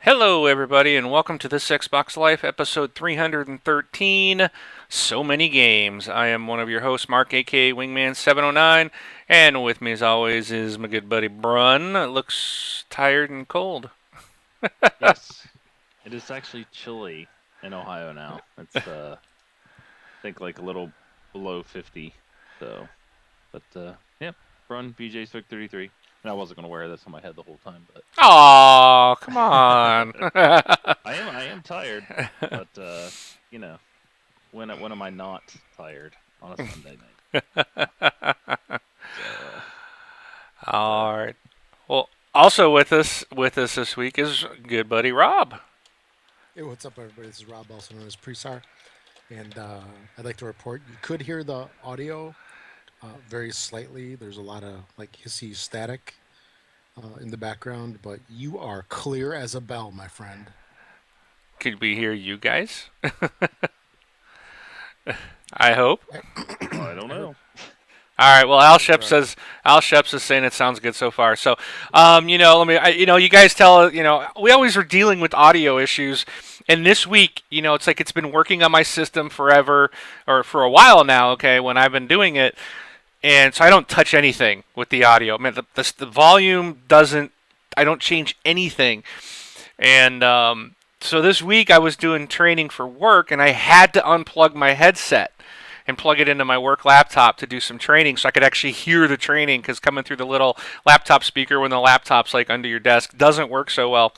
Hello, everybody, and welcome to this Xbox Life episode 313. So many games. I am one of your hosts, Mark, aka Wingman709, and with me, as always, is my good buddy Brun. Looks tired and cold. Yes, it is actually chilly in Ohio now. It's I think like a little below 50. So, yeah, run BJ Swick 33. And I wasn't gonna wear this on my head the whole time, but Aw, come on. I am tired. But you know, when am I not tired on a Sunday night? So, All right. Well, also with us this week is good buddy Rob. Hey, what's up, everybody? This is Rob, also known as Presar, and I'd like to report you could hear the audio very slightly. There's a lot of like hissy static in the background, but you are clear as a bell, my friend. Could we hear you guys? I hope. I don't know. All right. Well, Right. Al Sheps is saying it sounds good so far. So, let me. You guys tell. We always are dealing with audio issues, and this week, it's like it's been working on my system forever or for a while now. Okay, when I've been doing it, and so I don't touch anything with the audio. I mean, the volume doesn't. I don't change anything, and so this week I was doing training for work, and I had to unplug my headset and plug it into my work laptop to do some training so I could actually hear the training because coming through the little laptop speaker when the laptop's like under your desk doesn't work so well.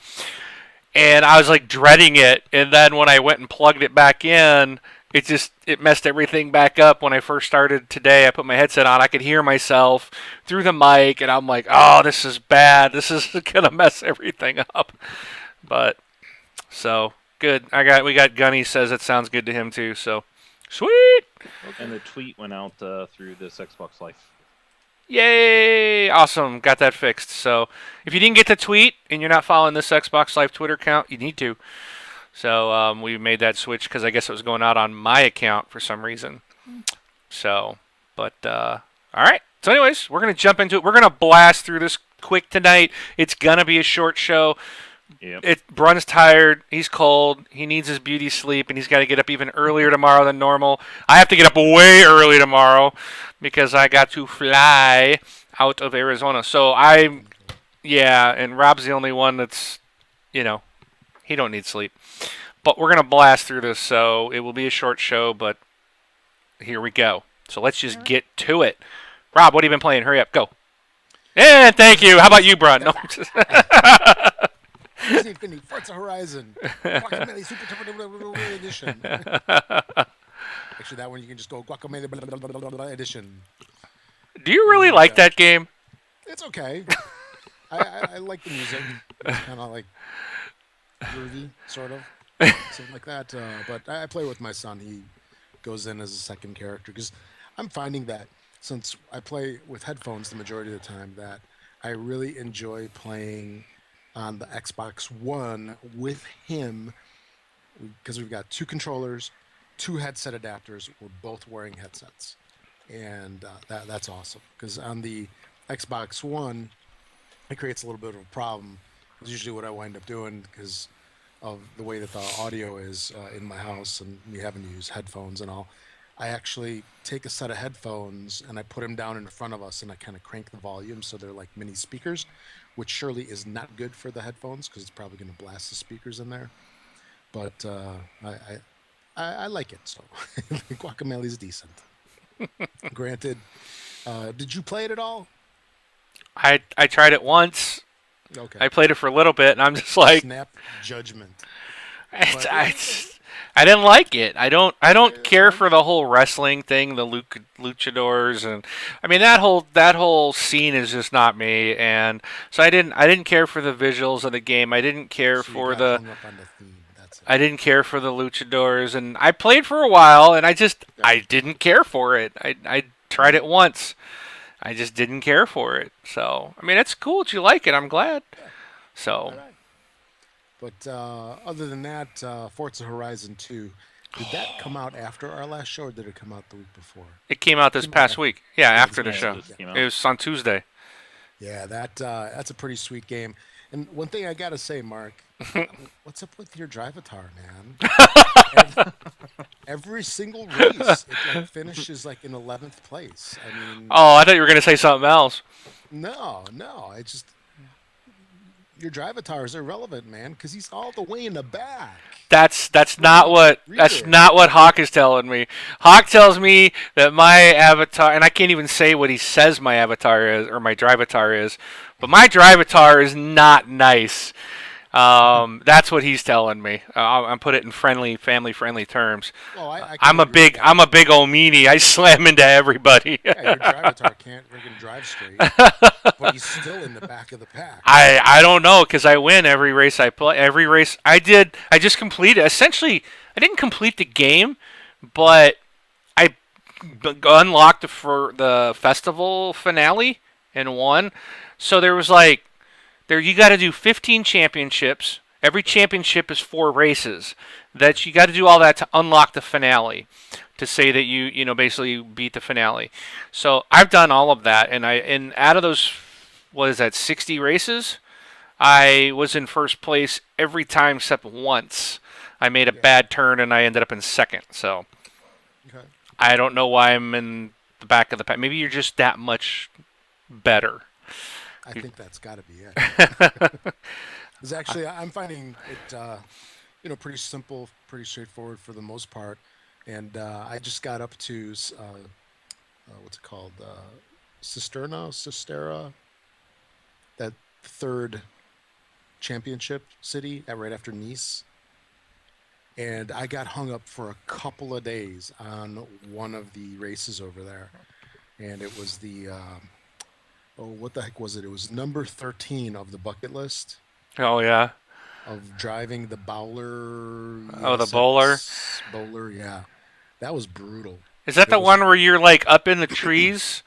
And I was like dreading it. And then when I went and plugged it back in, it messed everything back up when I first started today. I put my headset on. I could hear myself through the mic and I'm like, "Oh, this is bad. This is going to mess everything up." But so good. We got Gunny says it sounds good to him too. So sweet. And the tweet went out through this Xbox Life. Yay! Awesome. Got that fixed. So if you didn't get the tweet and you're not following this Xbox Live Twitter account, you need to. So we made that switch because I guess it was going out on my account for some reason. So, but all right. So, anyways, we're gonna jump into it. We're gonna blast through this quick tonight. It's gonna be a short show. Yep. Brun's tired. He's cold. He needs his beauty sleep, and he's got to get up even earlier tomorrow than normal. I have to get up way early tomorrow because I got to fly out of Arizona. So yeah, and Rob's the only one that's, he don't need sleep. But we're gonna blast through this, so it will be a short show. But here we go. So let's just get to it. Rob, what have you been playing? Hurry up, go. And thank you. How about you, Brun? No. Disney Infinity, Forza Horizon, Guacamelee Super Turbo Edition. Actually, that one you can just go Guacamelee Edition. Do you really like that game? It's okay. I like the music. It's kind of like groovy, sort of, something like that. But I play with my son. He goes in as a second character because I'm finding that since I play with headphones the majority of the time, that I really enjoy playing on the Xbox One with him because we've got two controllers, two headset adapters. We're both wearing headsets, and that's awesome. Because on the Xbox One, it creates a little bit of a problem. It's usually what I wind up doing because of the way that the audio is in my house and me having to use headphones and all. I actually take a set of headphones and I put them down in front of us and I kind of crank the volume so they're like mini speakers, which surely is not good for the headphones because it's probably going to blast the speakers in there. But I like it, so Guacamele's decent. Granted, did you play it at all? I tried it once. Okay. I played it for a little bit, and I'm just like, Snap judgment. it's, But I, I didn't like it. I don't it's care fine. for the whole wrestling thing, the luchadors, and I mean that whole scene is just not me. And so I didn't care for the visuals of the game. So you got hung up on the theme. That's it. I didn't care for the luchadors, and I played for a while, and Yeah. I didn't care for it. I tried it once. I just didn't care for it. So I mean, it's cool that you like it. I'm glad. Yeah. So All right. But other than that, Forza Horizon 2, did that come out after our last show or did it come out the week before? it came out this Came out past after. week. Yeah, Yeah, this after the past Yeah, it show. week. just Yeah. came It out. was on Tuesday. Yeah, that's a pretty sweet game. And one thing I gotta say, Mark, what's up with your Drivatar, man? Every, every single race, it like finishes like in 11th place. I mean, Oh, I thought you were gonna say something else. no, I just your Drivatar is irrelevant, man, because he's all the way in the back. That's Freaking that's rear. not what Hawk is telling me. Hawk tells me that my avatar, and I can't even say what he says my avatar is or my Drivatar is, but my Drivatar is not nice. That's what he's telling me. I'm put it in friendly, family-friendly terms. Well, I can agree with that. I'm a big old meanie. I slam into everybody. Yeah, your Drivatar can't friggin' drive straight, but he's still in the back of the pack. I don't know because I win every race I play. Every race I did, I just completed. Essentially, I didn't complete the game, but I unlocked for the festival finale and won. So there was like there you got to do 15 championships. Every championship is 4 races. That you got to do all that to unlock the finale, to say that you know basically beat the finale. So I've done all of that, and out of those, what is that, 60 races? I was in first place every time except once. I made a Yeah. bad turn and I ended up in second. So Okay. I don't know why I'm in the back of the pack. Maybe you're just that much better. I think that's got to be it. Because actually, I'm finding it, pretty simple, pretty straightforward for the most part. And I just got up to what's it called, Cisterna, that third championship city right after Nice. And I got hung up for a couple of days on one of the races over there, and it was the oh, what the heck was it? It was number 13 of the bucket list Oh yeah. of driving the Bowler Oh, the bowler. ESX Bowler. Yeah, that was brutal. Is that It the was, one where you're like up in the trees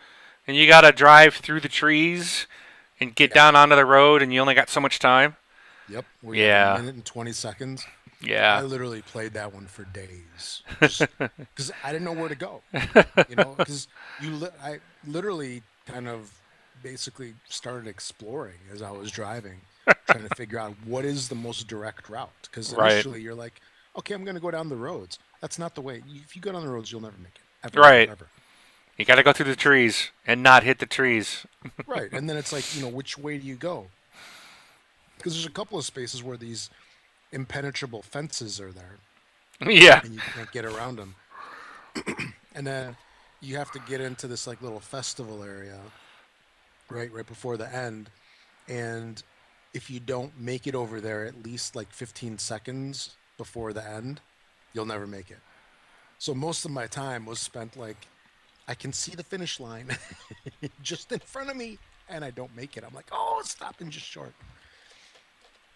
and you gotta drive through the trees and get yeah, down onto the road and you only got so much time? yep. We have a Yeah. minute and 20 seconds. I Yeah. literally played that one for days, just because I didn't know where to go. Because I literally kind of basically started exploring as I was driving, trying to figure out what is the most direct route. Because Right. initially you're like, okay, I'm going to go down the roads. That's not the way. If you go down the roads, you'll never make it. Ever, ever, Right. ever. You gotta go through the trees and not hit the trees. Right. And then it's like, which way do you go? Because there's a couple of spaces where these impenetrable fences are there Yeah. and you can't get around them. And then you have to get into this like little festival area, right before the end. And if you don't make it over there at least like 15 seconds before the end, you'll never make it. So most of my time was spent like I can see the finish line just in front of me and I don't make it. I'm like, oh, it's stopping just short.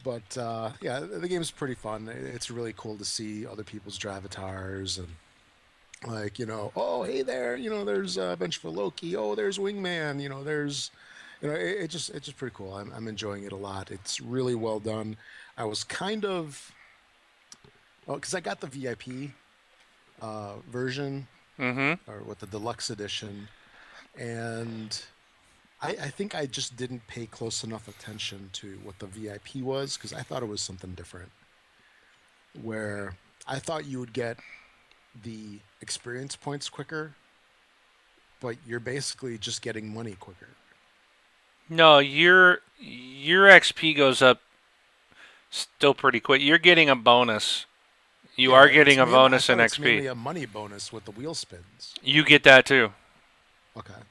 But yeah, the game is pretty fun. It's really cool to see other people's Drivatars and like oh hey there, there's Vengeful Loki. Oh, there's Wingman. There's it's just pretty cool. I'm enjoying it a lot. It's really well done. I was kind of because I got the VIP version Mm-hmm. or with the deluxe edition, and I think I just didn't pay close enough attention to what the VIP was because I thought it was something different. Where I thought you would get the experience points quicker, but you're basically just getting money quicker. No, your XP goes up still pretty quick. You're getting a bonus. You Yeah, are it's getting a mainly, I bonus in thought it's mainly XP. a money bonus with the wheel spins. You get that too. Okay.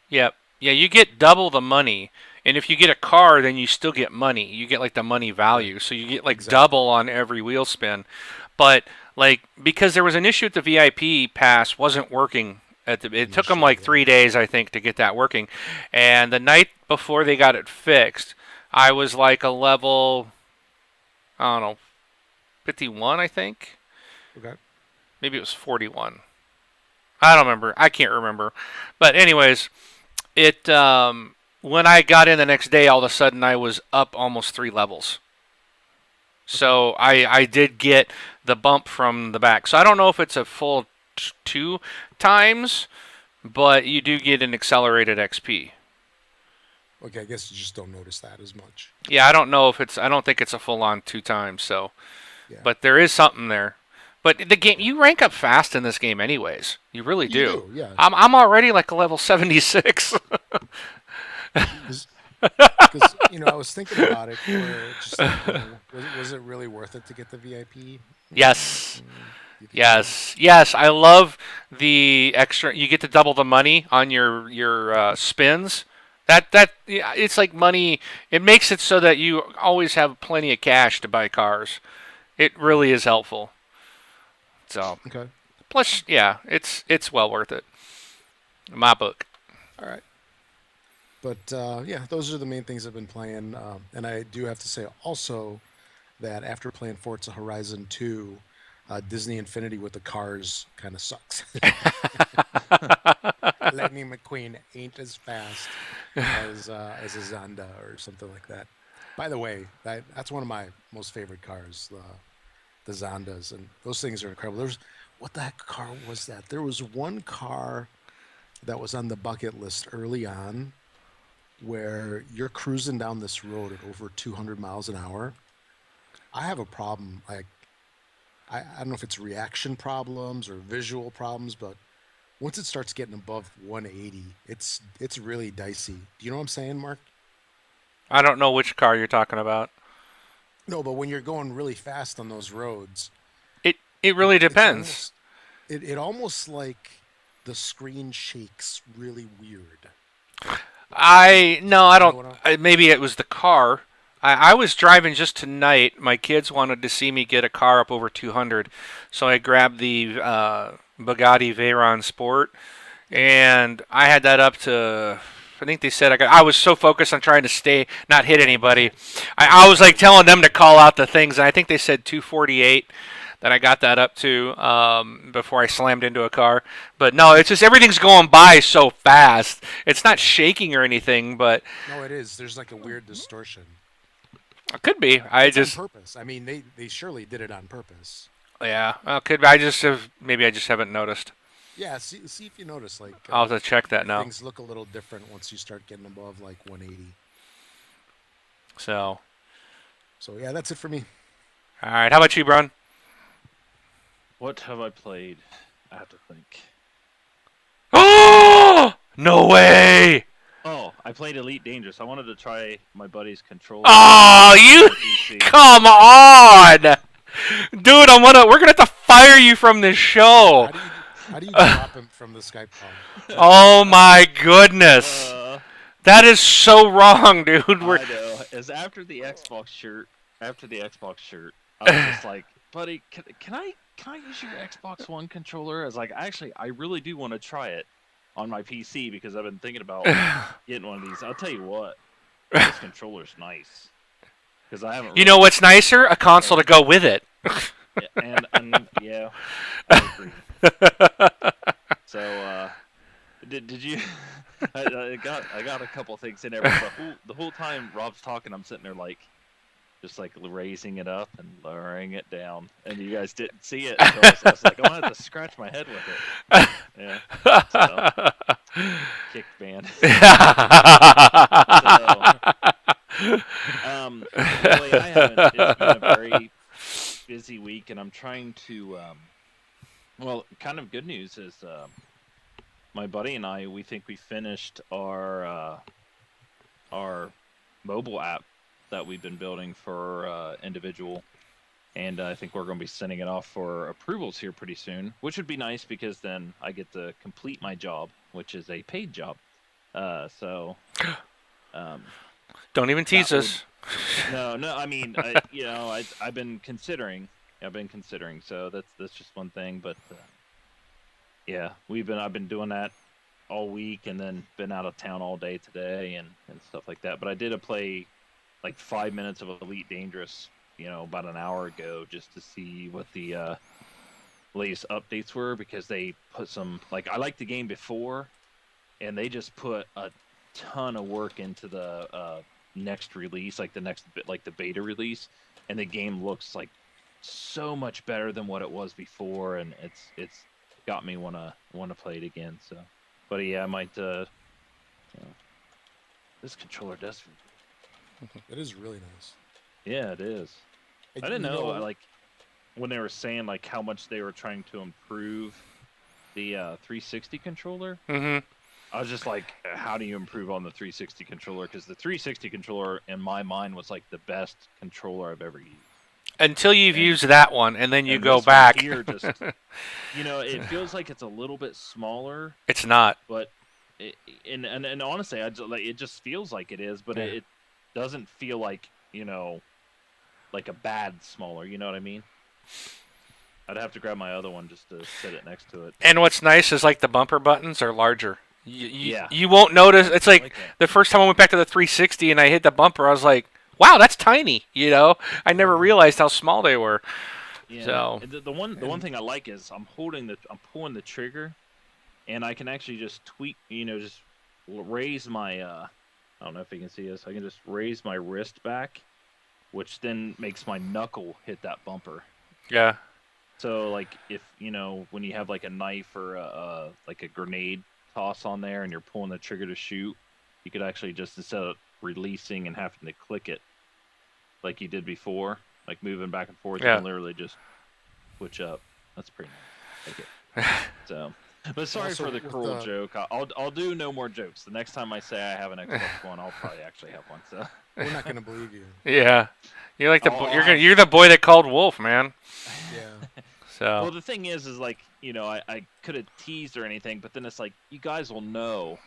Yep. Yeah, you get double the money. And if you get a car, then you still get money. You get like the money Right. value. So you get like Exactly. double on every wheel spin. But like because there was an issue with the VIP pass wasn't working it took them Initially, like yeah. 3 days I think to get that working. And the night before they got it fixed, I was like a level I don't know, 51 I think. Okay. Maybe it was 41. I don't remember. I can't remember. But anyways, it when I got in the next day, all of a sudden I was up almost 3 levels. Okay. So I did get the bump from the back. So I don't know if it's a full 2 times, but you do get an accelerated XP. Okay, I guess you just don't notice that as much. Yeah, I don't know if it's. I don't think it's a full on 2 times. So, Yeah, but there is something there. But the game, yeah. you rank up fast in this game, anyways. You really You do. do, yeah. I'm already like a level 76. Because I was thinking about it, where just like was it really worth it to get the VIP? Yes. Do you think so? Yes, yes, I love the extra. You get to double the money on your spins. That yeah, it's like money. It makes it so that you always have plenty of cash to buy cars. It Yeah. really is helpful. So Okay. plus, yeah, it's well worth it. In my book. All right. But yeah, those are the main things I've been playing. And I do have to say also that after playing Forza Horizon 2, Disney Infinity with the cars kind of sucks. Lightning McQueen ain't as fast as a Zonda or something like that. By the way, that's one of my most favorite cars, the Zondas, and those things are incredible. There's what the heck car was that? There was one car that was on the bucket list early on where you're cruising down this road at over 200 miles an hour. I have a problem. Like I don't know if it's reaction problems or visual problems, but once it starts getting above 180, it's really dicey. Do you know what I'm saying, Mark? I don't know which car you're talking about. No, but when you're going really fast on those roads, It really it's depends. almost it almost like the screen shakes really weird. I no, I You know don't. what I Maybe it was the car. I was driving just tonight. My kids wanted to see me get a car up over 200, so I grabbed the Bugatti Veyron Sport, Yeah. and I had that up to. I think they said I got. I was so focused on trying to stay, not hit anybody. I was like telling them to call out the things, and I think they said 248 that I got that up to before I slammed into a car. But no, it's just everything's going by so fast. It's not Yeah. shaking or anything, but No, it is. There's like a weird distortion. it could be. I It's on just purpose. I mean, they surely did it on purpose. yeah, well, could be. I just have maybe I just haven't noticed. Yeah, see if you notice like I'll have to check that now. things look a little different once you start getting above like 180. So So yeah, that's it for me. all right, how about you, Brun? What have I played? I have to think. Oh no way! Oh, I played Elite Dangerous. I wanted to try my buddy's controller Oh, you on PC. come on, dude! We're gonna have to fire you from this show. How do you drop him from the Skype call? Oh my goodness. Uh, That is so wrong, dude. I know. As after the Xbox shirt, I was just like, buddy, can I use your Xbox One controller? I was like, actually, I really do want to try it on my PC because I've been thinking about getting one of these. I'll tell you what, this controller's nice because I haven't You know really. what's nicer? A console to go with it. Yeah, and yeah, I agree. So, did you? I got a couple things in there. But the whole time Rob's talking, I'm sitting there like, just like raising it up and lowering it down, and you guys didn't see it. So I was like, I'm gonna have to scratch my head with it. Yeah. So kicked man. So really, I haven't. It's been a very busy week, and I'm trying to. Well, kind of good news is my buddy and I. We think we finished our mobile app that we've been building for individual, and I think we're going to be sending it off for approvals here pretty soon, which would be nice because then I get to complete my job, which is a paid job. So um, Don't even tease that would us. no. I mean, I've been considering. I've been considering. So that's just one thing, but yeah, I've been doing that all week, and then been out of town all day today, and stuff like that. But I did play like 5 minutes of Elite Dangerous, about an hour ago, just to see what the latest updates were, because they put some, like, I liked the game before, and they just put a ton of work into the next release, like the next bit, like the beta release, and the game looks like so much better than what it was before, and it's got me wanna play it again. So, but yeah, I might you know, this controller does. It is really nice. Yeah, it is. And, I didn't you know, like when they were saying like how much they were trying to improve the 360 controller. Mm-hmm. I was just like, how do you improve on the 360 controller? Because the 360 controller, in my mind, was like the best controller I've ever used. Until you've And- used that one, and then you And go this one back. here, just it feels like it's a little bit smaller, It's not. but and honestly, it just feels like it is, but Yeah. it doesn't feel like like a bad smaller. You know what I mean? I'd have to grab my other one just to sit it next to it. And what's nice is like the bumper buttons are larger. Yeah. You won't notice. It's I like like that. the first time I went back to the 360 and I hit the bumper, I was like, "Wow, that's tiny." I never realized how small they were. Yeah. So- The one thing I like is I'm pulling the trigger, and I can actually just tweak, just raise my I don't know if you can see this. I can just raise my wrist back, which then makes my knuckle hit that bumper. Yeah. So like if when you have like a knife or like a grenade toss on there and you're pulling the trigger to shoot, you could actually just, instead of releasing and having to click it like you did before, like moving back and forth, Yeah. you can literally just switch up. That's pretty nice. Like it. So, but sorry Also, for the with cruel the- joke. I'll do no more jokes. The next time I say I have an Xbox One, I'll probably actually have one. So We're not gonna believe you. Yeah. You're like Oh, you're the boy that called wolf, man. Yeah. So well, the thing is like I could have teased or anything, but then it's like you guys will know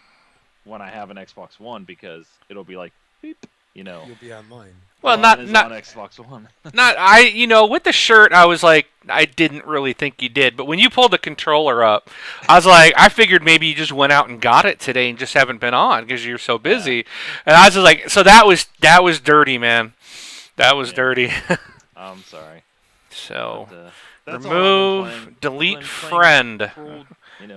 when I have an Xbox One because it'll be like beep, You'll be online. well, Ron not is not on Xbox One. not with the shirt. I was like, I didn't really think you did, but when you pulled the controller up, I was like, I figured maybe you just went out and got it today and just haven't been on because you're so busy. And I was just like, so that was dirty, man. That was Yeah. dirty. I'm sorry. So But, that's all I've been playing. remove, delete I've been playing friend. cruel,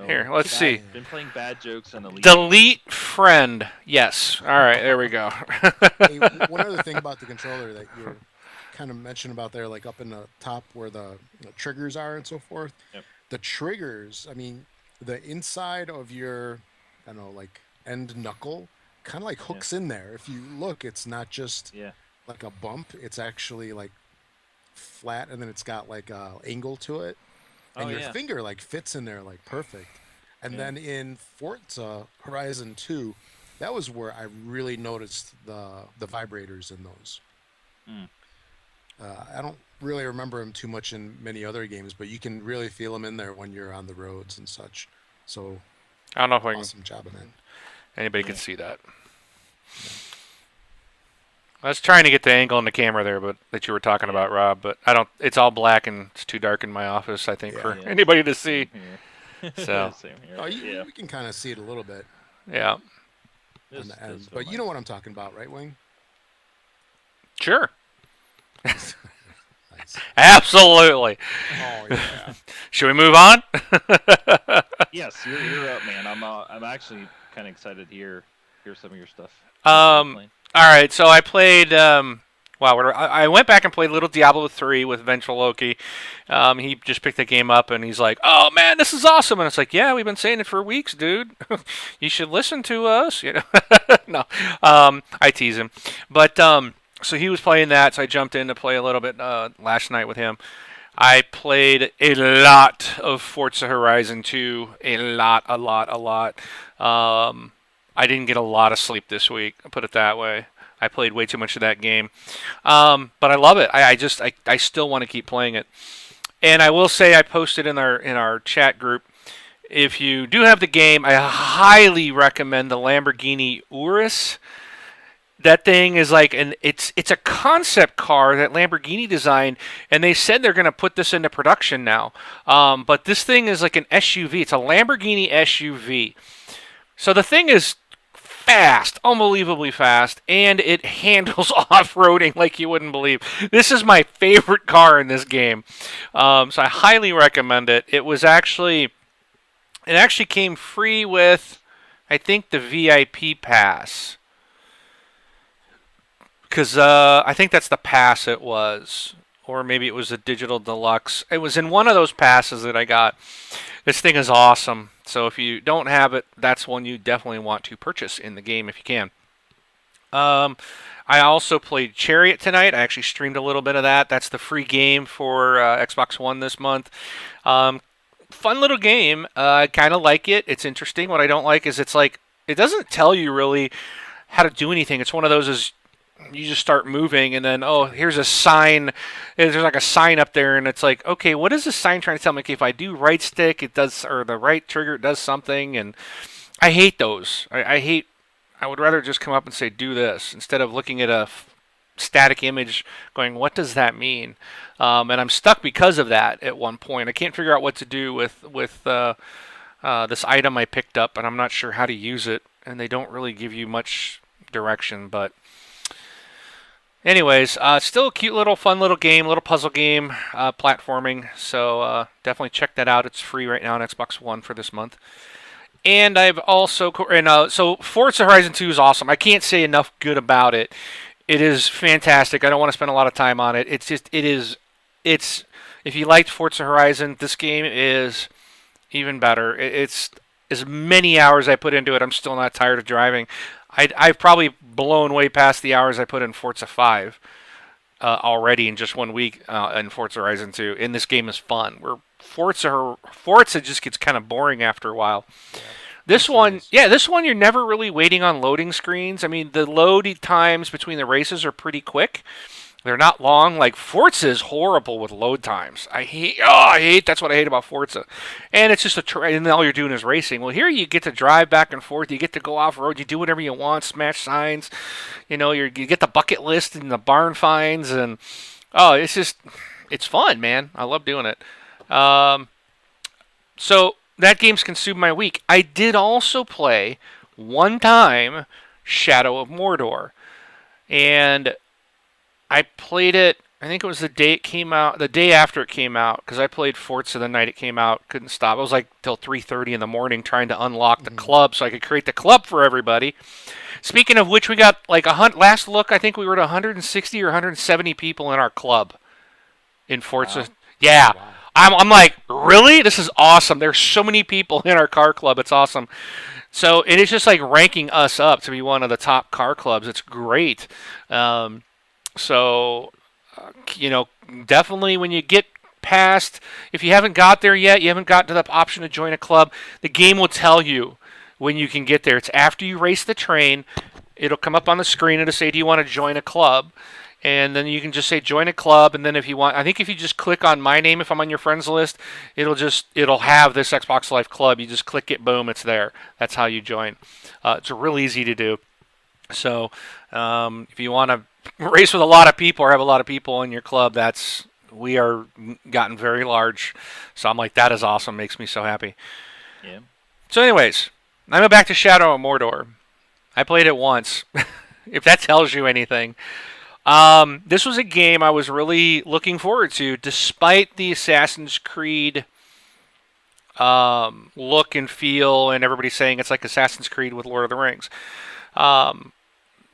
Here, let's see. Been playing bad jokes and elite. Delete friend. Yes. All right, there we go. Hey, one other thing about the controller that you're kind of mentioning about there, like up in the top where the triggers are and so forth. Yep. The triggers, I mean, the inside of your, I don't know, like end knuckle, kind of like hooks in there. If you look, it's not just Yeah. like a bump; it's actually like flat, and then it's got like a angle to it, and Oh, your yeah. finger like fits in there like perfect. And Yeah. then in Forza Horizon 2, that was where I really noticed the vibrators in those. Mm. I don't really remember them too much in many other games, but you can really feel them in there when you're on the roads and such. So I don't know if awesome job on that. anybody can Yeah. see that. I was trying to get the angle on the camera there, but that you were talking about, Rob. But I don't. It's all black and it's too dark in my office. I think Yeah. for Yeah. anybody to see. Yeah. So. Same here. Oh, yeah. you can kind of see it a little bit Yeah. on This the does end, feel but you nice. know what I'm talking about, right, Wing? Sure. Nice. Absolutely. Oh yeah. Should we move on? Yes, you're up, man. I'm actually kind of excited to hear some of your stuff. All right, so I played. Wow, I went back and played Little Diablo 3 with Vengeful Loki. He just picked the game up and he's like, "Oh man, this is awesome!" And it's like, "Yeah, we've been saying it for weeks, dude. You should listen to us." No, I tease him, but so he was playing that, so I jumped in to play a little bit last night with him. I played a lot of Forza Horizon 2, a lot. I didn't get a lot of sleep this week, I'll put it that way. I played way too much of that game. But I love it. I still want to keep playing it. And I will say I posted in our chat group, if you do have the game, I highly recommend the Lamborghini Urus. That thing is like it's a concept car that Lamborghini designed, and they said they're going to put this into production now. But this thing is like an SUV. It's a Lamborghini SUV. So the thing is fast, unbelievably fast, and it handles off-roading like you wouldn't believe. This is my favorite car in this game. So I highly recommend it. It actually came free with, I think, the VIP pass. Because I think that's the pass it was. Or maybe it was a digital deluxe. It was in one of those passes that I got. This thing is awesome. So if you don't have it, that's one you definitely want to purchase in the game if you can. I also played Chariot tonight. I actually streamed a little bit of that. That's the free game for Xbox One this month. Fun little game. I kind of like it. It's interesting. What I don't like is it's like it doesn't tell you really how to do anything. It's one of those is you just start moving and then here's a sign. There's like a sign up there and it's like okay, what is this sign trying to tell me? Okay, if I do right stick, it does, or the right trigger, it does something. And I hate those. I would rather just come up and say do this instead of looking at a static image going what does that mean. And I'm stuck because of that at one point. I can't figure out what to do with this item I picked up, and I'm not sure how to use it, and they don't really give you much direction. But anyways, still a cute little fun little game, little puzzle game, platforming. So definitely check that out. It's free right now on Xbox One for this month. And I've also so Forza Horizon 2 is awesome. I can't say enough good about it. It is fantastic. I don't want to spend a lot of time on it. It's if you liked Forza Horizon, this game is even better. It's as many hours I put into it, I'm still not tired of driving. I've probably blown way past the hours I put in Forza 5 already in just 1 week in Forza Horizon 2. And this game is fun. Forza just gets kind of boring after a while. Yeah. This one you're never really waiting on loading screens. I mean, the loading times between the races are pretty quick. They're not long. Like Forza is horrible with load times. That's what I hate about Forza. And it's just and all you're doing is racing. Well, here you get to drive back and forth. You get to go off road. You do whatever you want. Smash signs. You get the bucket list and the barn finds, and it's fun, man. I love doing it. So that game's consumed my week. I did also play one time Shadow of Mordor, and I played it, I think it was the day it came out, the day after it came out, because I played Forza the night it came out, couldn't stop. It was like till 3:30 in the morning trying to unlock the club so I could create the club for everybody. Speaking of which, we got like last look, I think we were at 160 or 170 people in our club in Forza. Wow. Yeah. Wow. I'm like, really? This is awesome. There's so many people in our car club. It's awesome. So it is just like ranking us up to be one of the top car clubs. It's great. Definitely when you get past, if you haven't got there yet, you haven't got to the option to join a club, the game will tell you when you can get there. It's after you race the train. It'll come up on the screen and it'll say, do you want to join a club? And then you can just say join a club, and then if you want, I think if you just click on my name, if I'm on your friends list, it'll have this Xbox Live Club. You just click it, boom, it's there. That's how you join. It's real easy to do. So if you want to race with a lot of people or have a lot of people in your club, we are gotten very large. So I'm like, that is awesome. Makes me so happy. Yeah. So anyways, I'm going back to Shadow of Mordor. I played it once, if that tells you anything. This was a game I was really looking forward to, despite the Assassin's Creed look and feel, and everybody saying it's like Assassin's Creed with Lord of the Rings.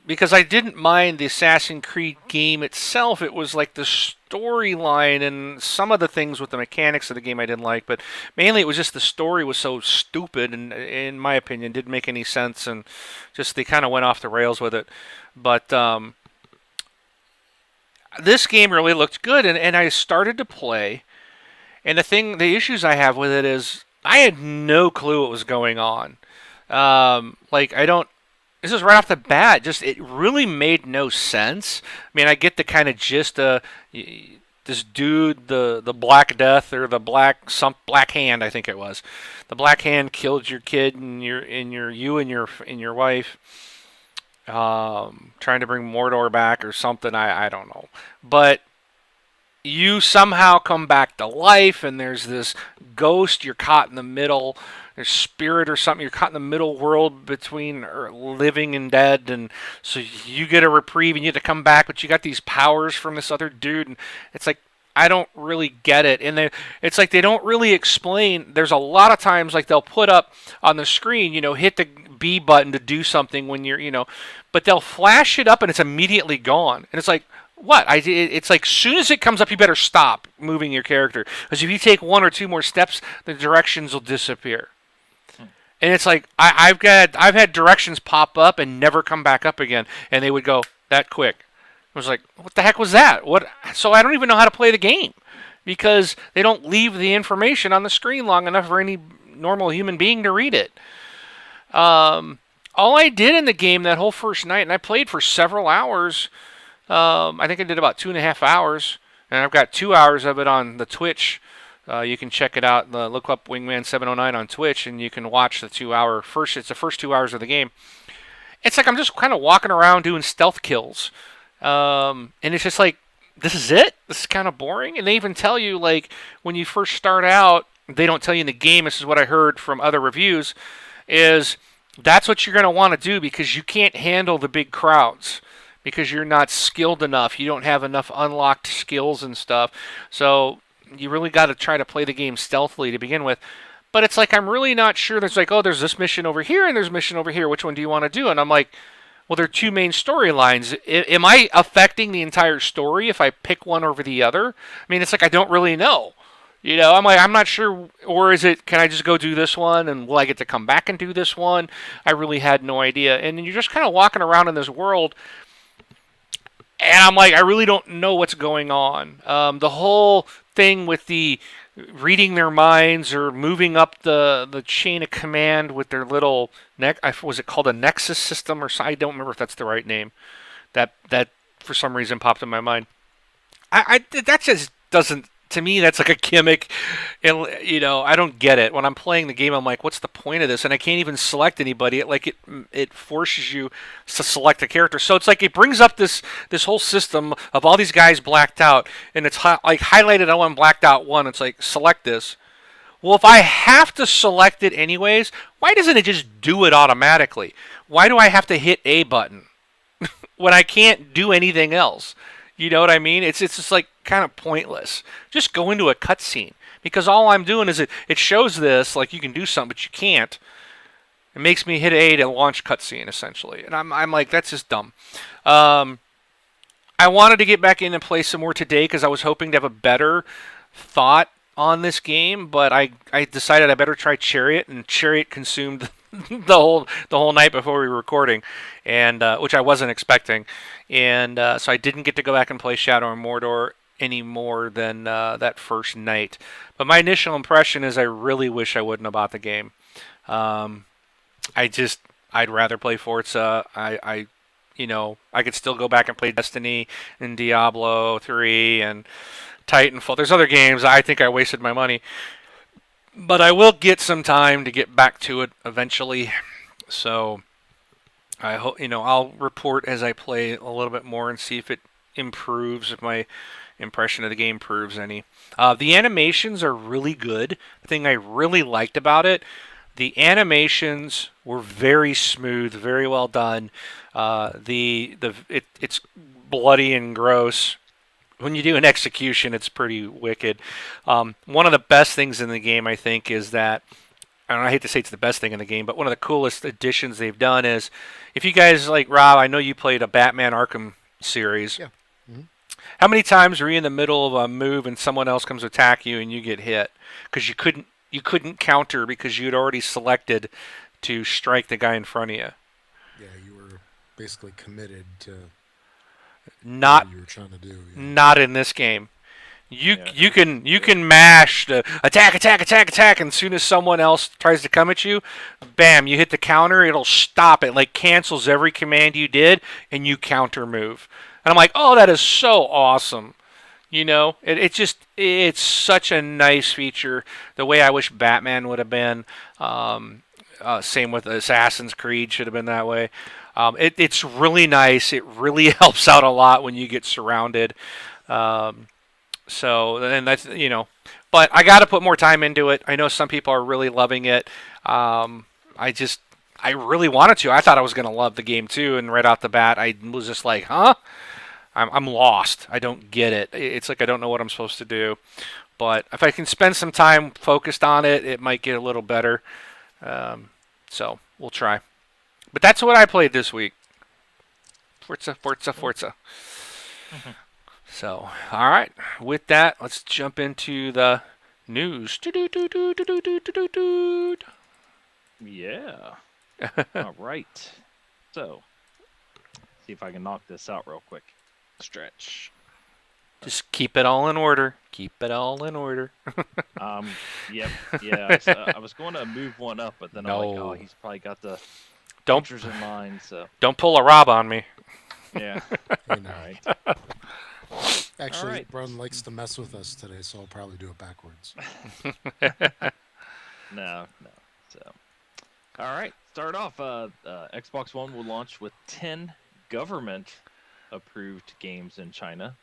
Because I didn't mind the Assassin's Creed game itself. It was like the storyline and some of the things with the mechanics of the game I didn't like, but mainly it was just the story was so stupid and, in my opinion, didn't make any sense, and just they kind of went off the rails with it. But this game really looked good, and I started to play, and the issues I have with it is I had no clue what was going on. This is right off the bat. Just it really made no sense. I mean, I get the kind of gist. This dude, the Black Death or the Black Hand, I think it was. The Black Hand killed your kid and your wife. Trying to bring Mordor back or something. I don't know. But you somehow come back to life, and there's this ghost. You're caught in the middle. There's spirit or something. You're caught in the middle world between living and dead, and so you get a reprieve, and you have to come back, but you got these powers from this other dude, and it's like, I don't really get it. And it's like they don't really explain. There's a lot of times like they'll put up on the screen, hit the B button to do something when you're, but they'll flash it up and it's immediately gone. And it's like, what? It's like, soon as it comes up, you better stop moving your character. Because if you take one or two more steps, the directions will disappear. And it's like I've had directions pop up and never come back up again, and they would go that quick. I was like, what the heck was that? What? So I don't even know how to play the game because they don't leave the information on the screen long enough for any normal human being to read it. All I did in the game that whole first night, and I played for several hours. I think I did about 2.5 hours, and I've got 2 hours of it on the Twitch. You can check it out. Look up Wingman709 on Twitch, and you can watch the 2 hour first. It's the first 2 hours of the game. It's like I'm just kind of walking around doing stealth kills, and it's just like this is it. This is kind of boring. And they even tell you like when you first start out, they don't tell you in the game. This is what I heard from other reviews. Is that's what you're going to want to do because you can't handle the big crowds because you're not skilled enough. You don't have enough unlocked skills and stuff. So you really got to try to play the game stealthily to begin with. But it's like I'm really not sure. There's like, oh, there's this mission over here and there's a mission over here. Which one do you want to do? And I'm like, well, there are two main storylines. Am I affecting the entire story if I pick one over the other? I mean, it's like I don't really know. You know, I'm like, I'm not sure, or is it, can I just go do this one, and will I get to come back and do this one? I really had no idea. And you're just kind of walking around in this world, and I'm like, I really don't know what's going on. The whole thing with the reading their minds or moving up the chain of command with their little, was it called a Nexus system, or I don't remember if that's the right name. That for some reason popped in my mind. That just doesn't, to me, that's like a gimmick. And, you know, I don't get it. When I'm playing the game, I'm like, what's the point of this? And I can't even select anybody. It forces you to select a character. So it's like it brings up this whole system of all these guys blacked out. And it's like highlighted on blacked out one. It's like, select this. Well, if I have to select it anyways, why doesn't it just do it automatically? Why do I have to hit a button when I can't do anything else? You know what I mean? It's just like kind of pointless. Just go into a cutscene because all I'm doing is it shows this like you can do something, but you can't. It makes me hit A to launch cutscene essentially, and I'm like, that's just dumb. I wanted to get back in and play some more today because I was hoping to have a better thought on this game, but I decided I better try Chariot, and Chariot consumed the whole night before we were recording, and which I wasn't expecting, and so I didn't get to go back and play Shadow and Mordor any more than that first night. But my initial impression is I really wish I wouldn't have bought the game. I'd rather play Forza. I could still go back and play Destiny and Diablo 3 and Titanfall. There's other games. I think I wasted my money. But I will get some time to get back to it eventually. So I hope, I'll report as I play a little bit more and see if it improves, if my impression of the game proves any. The animations are really good. The thing I really liked about it, the animations were very smooth, very well done. It's bloody and gross. When you do an execution, it's pretty wicked. One of the best things in the game, I think, is that, and I hate to say it's the best thing in the game, but one of the coolest additions they've done is, if you guys, like Rob, I know you played a Batman Arkham series. Yeah. Mm-hmm. How many times were you in the middle of a move and someone else comes to attack you and you get hit? Because you couldn't counter because you'd already selected to strike the guy in front of you. Yeah, you were basically committed to Not what you were trying to do. Yeah. Not in this game. You can mash the attack, and as soon as someone else tries to come at you, bam, you hit the counter, it'll stop it, like cancels every command you did, and you counter move. And I'm like, oh, that is so awesome. It's such a nice feature. The way I wish Batman would have been. Same with Assassin's Creed, should have been that way. It's really nice. It really helps out a lot when you get surrounded. And that's, but I got to put more time into it. I know some people are really loving it. I really wanted to. I thought I was going to love the game too. And right off the bat, I was just like, huh? I'm lost. I don't get it. It's like I don't know what I'm supposed to do. But if I can spend some time focused on it, it might get a little better. So we'll try. But that's what I played this week. Forza. Mm-hmm. So, all right. With that, let's jump into the news. Yeah. All right. So, see if I can knock this out real quick. Stretch. Just keep it all in order. Keep it all in order. Yep. Yeah. I was going to move one up, but then I'm like, oh, No. he's probably got the Don't pictures in line. So, don't pull a Rob on me. yeah. You know. All right. Actually, right. Brun likes to mess with us today, so I'll probably do it backwards. No. So, all right. Start off. Xbox One will launch with 10 government-approved games in China.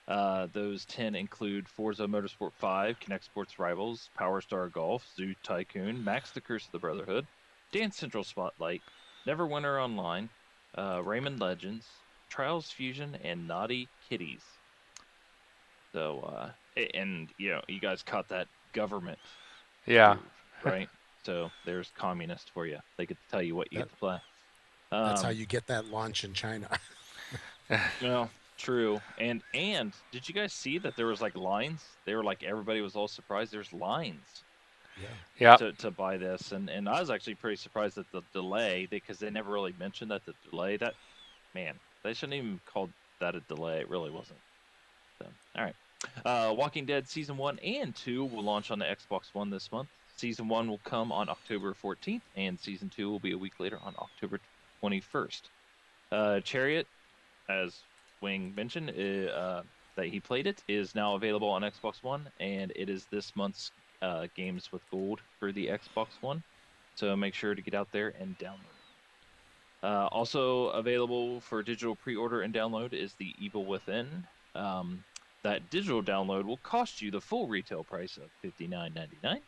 Those 10 include Forza Motorsport 5, Kinect Sports Rivals, Power Star Golf, Zoo Tycoon, Max the Curse of the Brotherhood, Dance Central Spotlight, Neverwinter Online, Rayman Legends, Trials Fusion, and Naughty Kitties. So, and you guys caught that government, Yeah. approved, right? So there's communist for you. They get to tell you what you get to play. That's how you get that launch in China. Well, true. And did you guys see that there was like lines? They were like everybody was all surprised. There's lines Yeah. Yep. to buy this, and I was actually pretty surprised at the delay because they never really mentioned that the delay. That man, they shouldn't even called that a delay. It really wasn't. So, all right. Walking Dead season 1 and 2 will launch on the Xbox One this month. Season 1 will come on October 14th, and season 2 will be a week later on October 21st. Chariot, as Wing mentioned, that he played it, is now available on Xbox One, and it is this month's Games with Gold for the Xbox One. So make sure to get out there and download it. Also available for digital pre-order and download is The Evil Within. That digital download will cost you the full retail price of $59.99.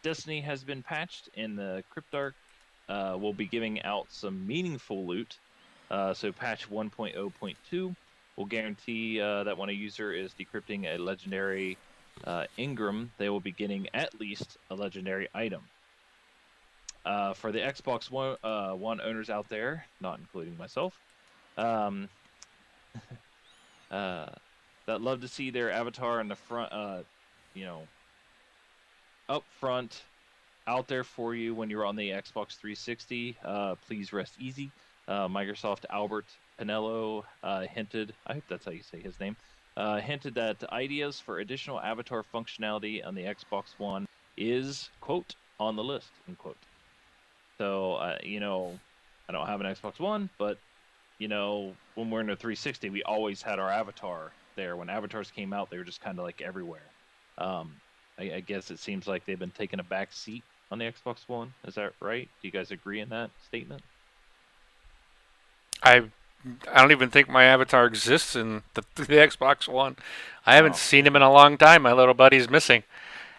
Destiny has been patched, and the Cryptarch will be giving out some meaningful loot. So patch 1.0.2 will guarantee that when a user is decrypting a legendary engram, they will be getting at least a legendary item. For the Xbox One owners out there, not including myself, that love to see their avatar in the front, up front, out there for you when you're on the Xbox 360. Please rest easy. Microsoft Albert Pinello hinted, I hope that's how you say his name, hinted that ideas for additional avatar functionality on the Xbox One is, quote, on the list, end quote. So, I don't have an Xbox One, but, when we're in a 360, we always had our avatar there. When avatars came out, they were just kind of like everywhere. I guess it seems like they've been taking a back seat on the Xbox One. Is that right? Do you guys agree in that statement? I don't even think my avatar exists in the Xbox One. I haven't Oh. seen him in a long time. My little buddy's missing.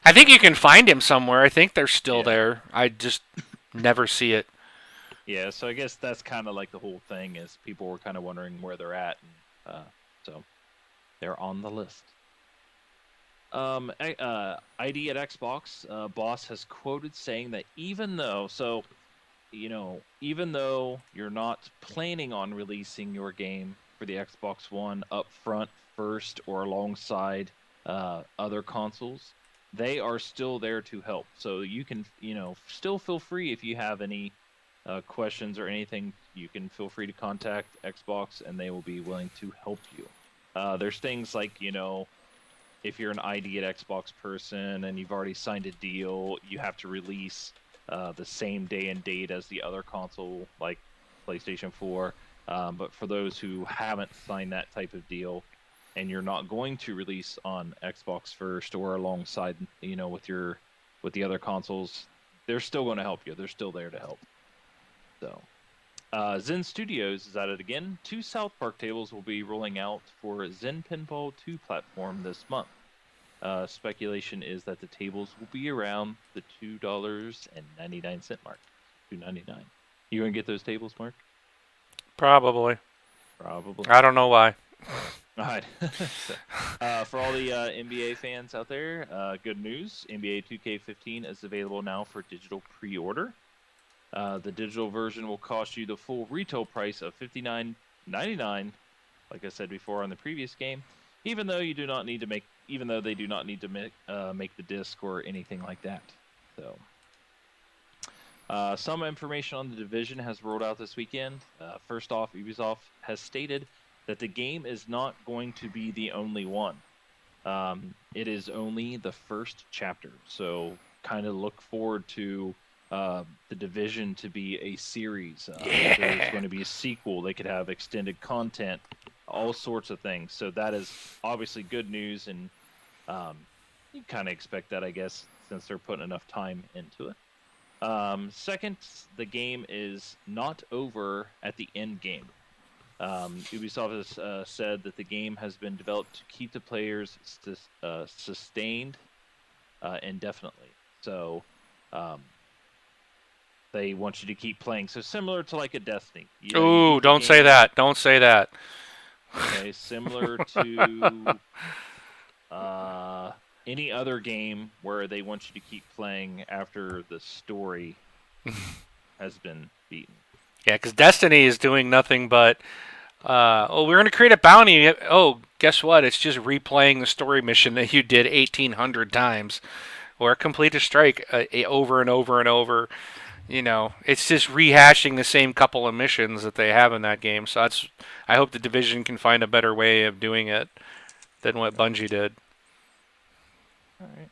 I think you can find him somewhere. I think they're still Yeah. there. I just never see it. Yeah, so I guess that's kind of like the whole thing is people were kind of wondering where they're at, and so they're on the list. ID at Xbox, Boss has quoted saying that even though you're not planning on releasing your game for the Xbox One up front first or alongside other consoles, they are still there to help. So you can, still feel free if you have any questions or anything, you can feel free to contact Xbox and they will be willing to help you. There's things like, if you're an ID at Xbox person and you've already signed a deal, you have to release the same day and date as the other console, like PlayStation 4. But for those who haven't signed that type of deal, and you're not going to release on Xbox first or alongside, with the other consoles, they're still going to help you. They're still there to help. So, Zen Studios is at it again. 2 South Park tables will be rolling out for Zen Pinball 2 platform this month. Speculation is that the tables will be around the $2.99 mark. $2.99. You gonna get those tables, Mark? Probably. Probably. I don't know why. All right. For all the NBA fans out there, good news. NBA 2K15 is available now for digital pre-order. The digital version will cost you the full retail price of $59.99, like I said before on the previous game, even though they do not need to make the disc or anything like that. So, Some information on the Division has rolled out this weekend. First off, Ubisoft has stated that the game is not going to be the only one. It is only the first chapter, so kind of look forward to the Division to be a series. There's going to be a sequel. They could have extended content, all sorts of things. So that is obviously good news, and you kind of expect that, I guess, since they're putting enough time into it. Second, the game is not over at the end game. Ubisoft has said that the game has been developed to keep the players sustained indefinitely. So they want you to keep playing. So similar to like a Destiny. You know, you Ooh, beat the don't say game- that. Don't say that. Okay, similar to any other game where they want you to keep playing after the story has been beaten. Yeah, because Destiny is doing nothing but, we're going to create a bounty. Oh, guess what? It's just replaying the story mission that you did 1,800 times. Or complete a strike over and over and over. You know, it's just rehashing the same couple of missions that they have in that game. So I hope the Division can find a better way of doing it than what Bungie did. All right.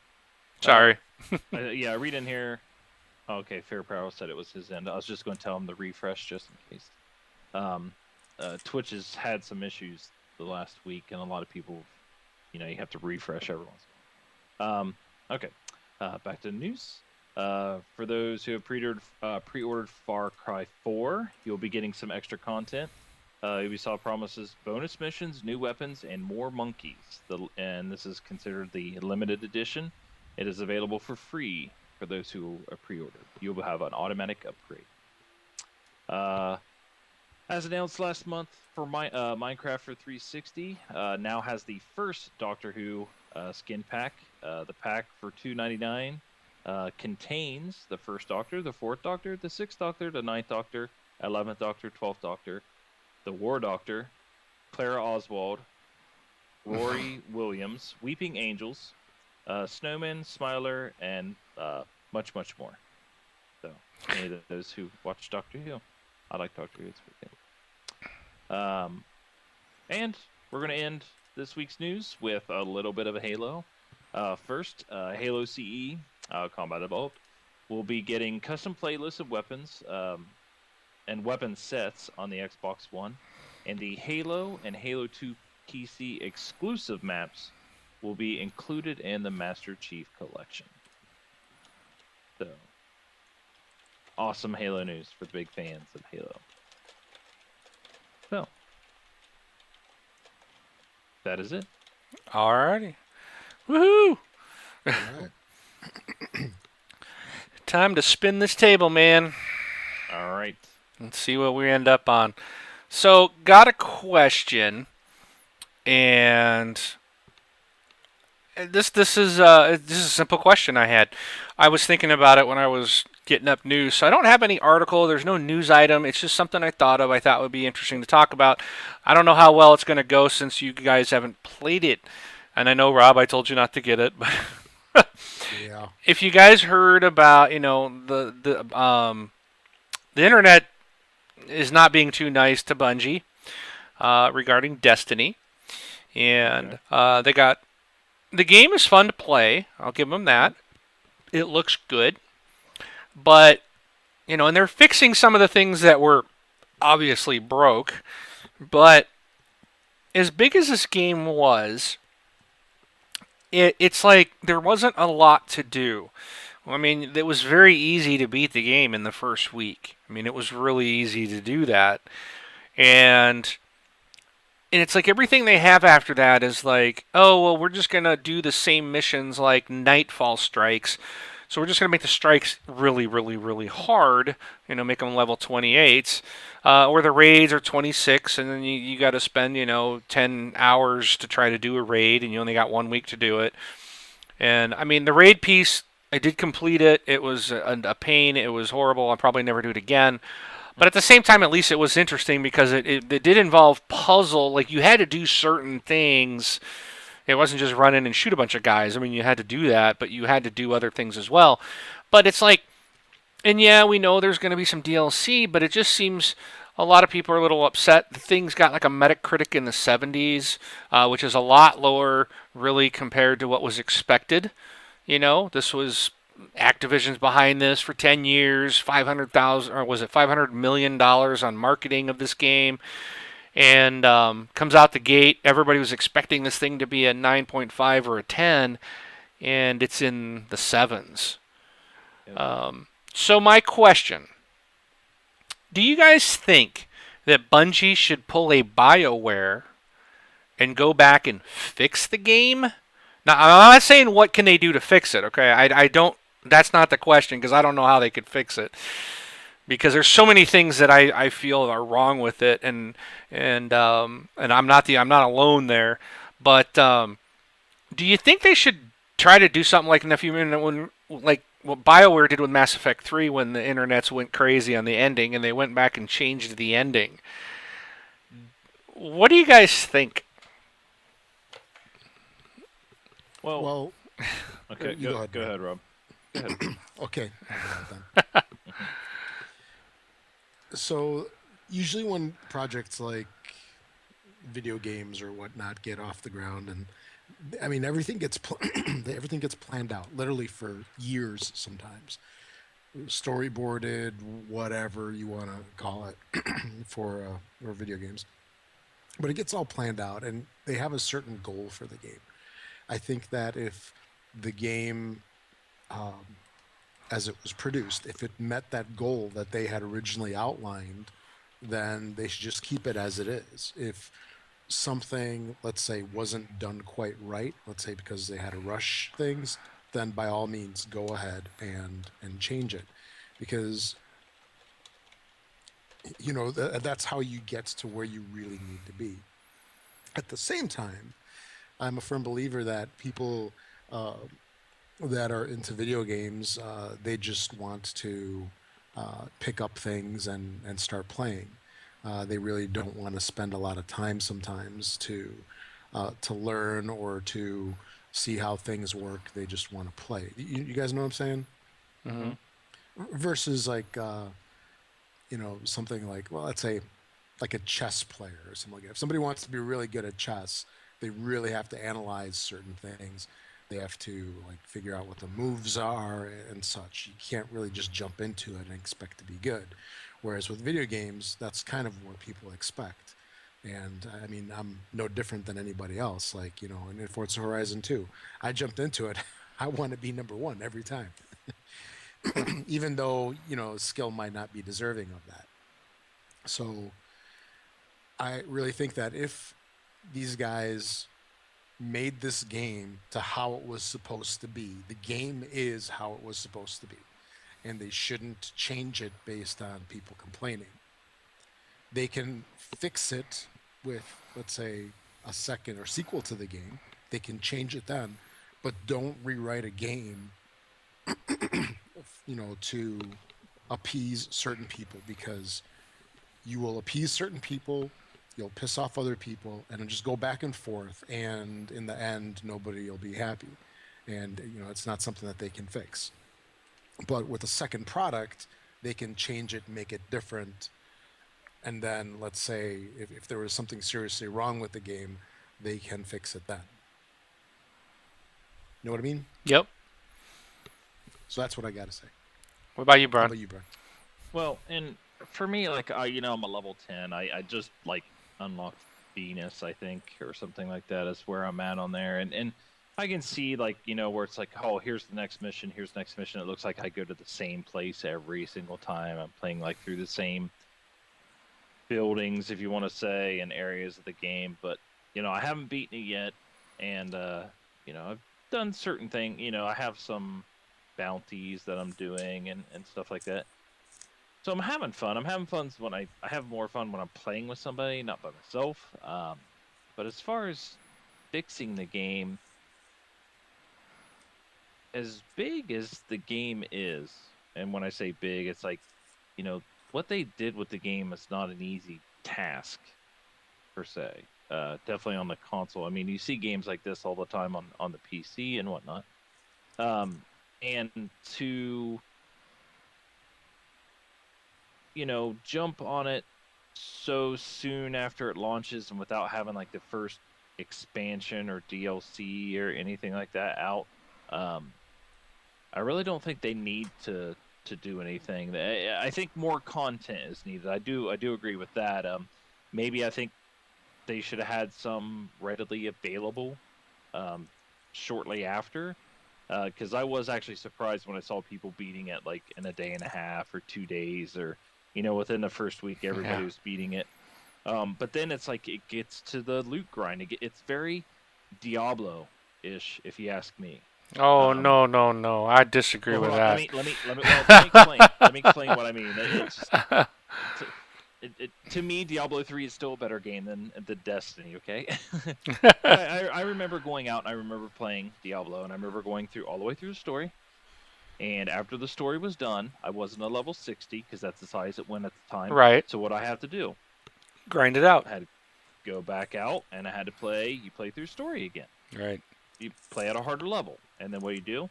Sorry. Yeah, read in here. Okay, Fair Power said it was his end. I was just going to tell him to refresh just in case. Twitch has had some issues the last week, and a lot of people, you have to refresh every once in a while. Okay, back to the news. For those who have pre-ordered Far Cry 4, you'll be getting some extra content. Ubisoft promises bonus missions, new weapons, and more monkeys. And this is considered the limited edition. It is available for free for those who are pre-ordered. You'll have an automatic upgrade. As announced last month, for Minecraft for 360 now has the first Doctor Who skin pack. The pack for $2.99 contains the first Doctor, the fourth Doctor, the sixth Doctor, the ninth Doctor, 11th Doctor, 12th Doctor, the War Doctor, Clara Oswald, Rory Williams, Weeping Angels, Snowman, Smiler, and much, much more. So, any of those who watch Doctor Who, I like Doctor Who. It's pretty good. And we're going to end this week's news with a little bit of a Halo. First, Halo CE, Combat Evolved, will be getting custom playlists of weapons and weapon sets on the Xbox One, and the Halo and Halo 2 PC exclusive maps will be included in the Master Chief Collection. So, awesome Halo news for the big fans of Halo. So, that is it. Alrighty. Woohoo! All right. Time to spin this table, man. All right. Let's see what we end up on. So, got a question, and this is a simple question I had. I was thinking about it when I was getting up news. So I don't have any article. There's no news item. It's just something I thought of. I thought would be interesting to talk about. I don't know how well it's going to go since you guys haven't played it, and I know Rob, I told you not to get it, but Yeah. if you guys heard about, the internet is not being too nice to Bungie regarding Destiny, and they got the game is fun to play. I'll give them that. It looks good, but and they're fixing some of the things that were obviously broke. But as big as this game was, it's like there wasn't a lot to do. I mean, it was very easy to beat the game in the first week. I mean, it was really easy to do that. And it's like everything they have after that is like, oh, well, we're just going to do the same missions like Nightfall strikes. So we're just going to make the strikes really, really, really hard, make them level 28s. Or the raids are 26, and then you got to spend, 10 hours to try to do a raid, and you only got 1 week to do it. And, I mean, the raid piece, I did complete it. It was a pain. It was horrible. I'll probably never do it again. But at the same time, at least it was interesting because it did involve puzzle. Like, you had to do certain things. It wasn't just run in and shoot a bunch of guys. I mean, you had to do that, but you had to do other things as well. But it's like, And yeah, we know there's going to be some DLC, but it just seems a lot of people are a little upset. The thing's got like a Metacritic in the 70s, which is a lot lower, really, compared to what was expected. This was Activision's behind this for 10 years, 500,000, or was it $500 million on marketing of this game, and comes out the gate. Everybody was expecting this thing to be a 9.5 or a 10, and it's in the sevens. Yep. So my question: do you guys think that Bungie should pull a BioWare and go back and fix the game? Now, I'm not saying what can they do to fix it. Okay, I don't. That's not the question because I don't know how they could fix it. Because there's so many things that I feel are wrong with it, and I'm not alone there. But do you think they should try to do something like like what BioWare did with Mass Effect 3 when the internets went crazy on the ending and they went back and changed the ending? What do you guys think? Well, Okay, you go ahead, go Brad. ahead, Rob. Go ahead. Okay. I'll go ahead then. So usually when projects like video games or whatnot get off the ground, and I mean everything gets everything gets planned out literally for years sometimes, storyboarded, whatever you want to call it, for video games. But it gets all planned out, and they have a certain goal for the game. I think that if the game, um, as it was produced, if it met that goal that they had originally outlined, then they should just keep it as it is. If something, let's say, wasn't done quite right, let's say because they had to rush things, then by all means go ahead and change it, because that's how you get to where you really need to be. At the same time, I'm a firm believer that people uh, that are into video games, they just want to pick up things and start playing. They really don't want to spend a lot of time sometimes to learn or to see how things work. They just want to play. You guys know what I'm saying? Hmm. Versus like something like, well, let's say like a chess player or something like that. If somebody wants to be really good at chess, they really have to analyze certain things. They have to like figure out what the moves are and such. You can't really just jump into it and expect to be good. Whereas with video games, that's kind of what people expect. And I mean, I'm no different than anybody else. Like, in Forza Horizon 2, I jumped into it. I want to be number one every time, even though, skill might not be deserving of that. So I really think that if these guys made this game to how it was supposed to be, the game is how it was supposed to be, and they shouldn't change it based on people complaining. They can fix it with, let's say, a second or sequel to the game. They can change it then, but don't rewrite a game, to appease certain people, because you will appease certain people, you'll piss off other people, and it'll just go back and forth. And in the end, nobody will be happy. And, it's not something that they can fix. But with a second product, they can change it, make it different. And then, let's say, if there was something seriously wrong with the game, they can fix it then. You know what I mean? Yep. So that's what I got to say. What about you, How Brian? about you, Brian? Well, and for me, like I'm a level 10. I just like unlocked Venus, I think, or something like that is where I'm at on there, and I can see like where it's like, oh, here's the next mission, here's the next mission. It looks like I go to the same place every single time. I'm playing like through the same buildings, if you want to say, and areas of the game, but I haven't beaten it yet, and I've done certain things. I have some bounties that I'm doing and stuff like that. So I'm having fun. I'm having fun when I have more fun when I'm playing with somebody, not by myself. But as far as fixing the game, as big as the game is, and when I say big, it's like, you know, what they did with the game is not an easy task per se. Definitely on the console. I mean, you see games like this all the time on the PC and whatnot. And to jump on it so soon after it launches and without having like the first expansion or DLC or anything like that out. Um, I really don't think they need to do anything. I think more content is needed. I do agree with that. Maybe I think they should have had some readily available um, shortly after. Because I was actually surprised when I saw people beating it like in a day and a half or 2 days, or within the first week everybody Yeah. was beating it. But then it's like it gets to the loot grind. It's very Diablo-ish, if you ask me. Oh Um, no, no, no! I disagree well, with hold on. that. Let me explain. Let me explain what I mean. It's just, to me, Diablo 3 is still a better game than the Destiny. Okay. I remember going out and I remember playing Diablo, and I remember going through all the way through the story. And after the story was done, I wasn't a level 60 because that's the size it went at the time. Right. So what I have to do, Grind it out. I had to go back out and I had to play. You play through story again. Right. You play at a harder level, and then what do you do?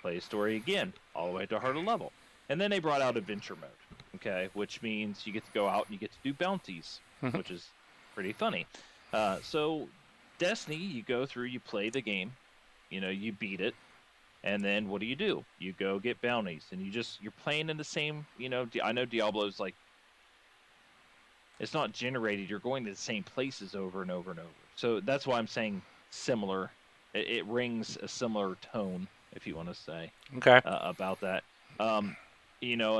Play a story again, all the way to a harder level. And then they brought out adventure mode, okay, which means you get to go out and you get to do bounties, which is pretty funny. So Destiny, you go through, you play the game, you beat it, and then what do? You go get bounties, and you're playing in the same, I know Diablo's like, it's not generated, you're going to the same places over and over and over. So that's why I'm saying similar. It rings a similar tone, if you want to say, Okay. about that. And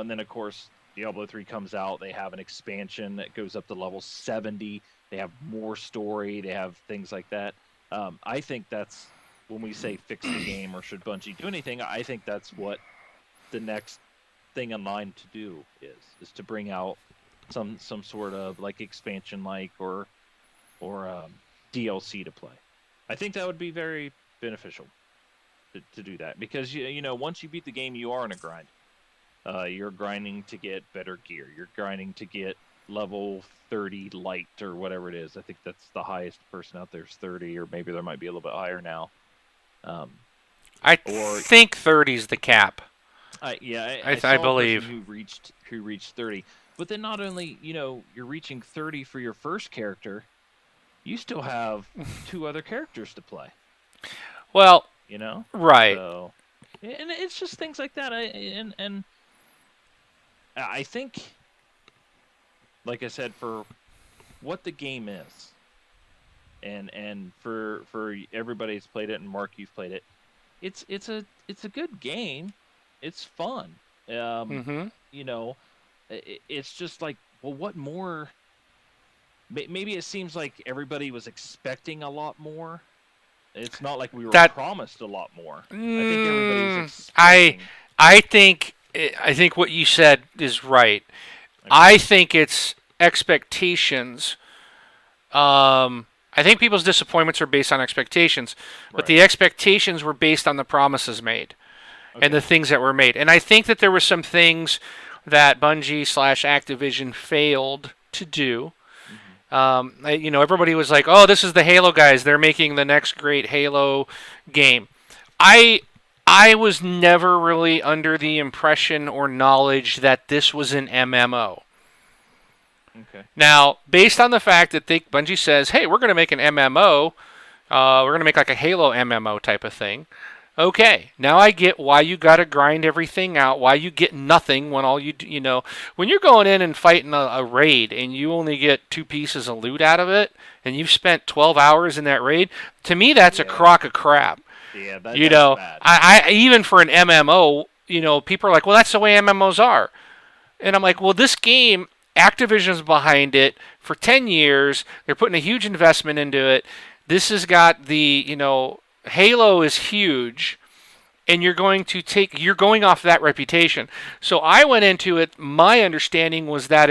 then of course Diablo 3 comes out. They have an expansion that goes up to level 70. They have more story. They have things like that. I think that's when we say fix the game or should Bungie do anything. I think that's what the next thing in line to do is to bring out some sort of like expansion, like or DLC to play. I think that would be very beneficial to do that because once you beat the game, you are in a grind. You're grinding to get better gear. You're grinding to get level 30 light or whatever it is. I think that's the highest person out there is 30, or maybe there might be a little bit higher now. I Or- think 30's the cap. I I saw a person believe. who reached 30, but then not only you're reaching 30 for your first character, you still have 2 other characters to play. Well, You know, right. so and it's just things like that. And I think, like I said, for what the game is, and for everybody who's played it, and Mark, you've played it, it's a good game. It's fun. Mm-hmm. It's just like, well, what more? Maybe it seems like everybody was expecting a lot more. It's not like we were That- promised a lot more. I think everybody's I expecting. I think what you said is right. Okay. I think it's expectations. I think people's disappointments are based on expectations, but Right. the expectations were based on the promises made Okay. and the things that were made. And I think that there were some things that Bungie / Activision failed to do. Everybody was like, "Oh, this is the Halo guys. They're making the next great Halo game." I was never really under the impression or knowledge that this was an MMO. Okay. Now, based on the fact that Bungie says, "Hey, we're going to make an MMO. We're going to make like a Halo MMO type of thing." Okay, now I get why you got to grind everything out, why you get nothing when all when you're going in and fighting a raid and you only get 2 pieces of loot out of it and you've spent 12 hours in that raid, to me that's a Yeah. crock of crap. Yeah, that's bad. I even for an MMO, people are like, "Well, that's the way MMOs are." And I'm like, "Well, this game, Activision's behind it for 10 years. They're putting a huge investment into it. This has got Halo is huge, and you're going off that reputation." So I went into it. My understanding was that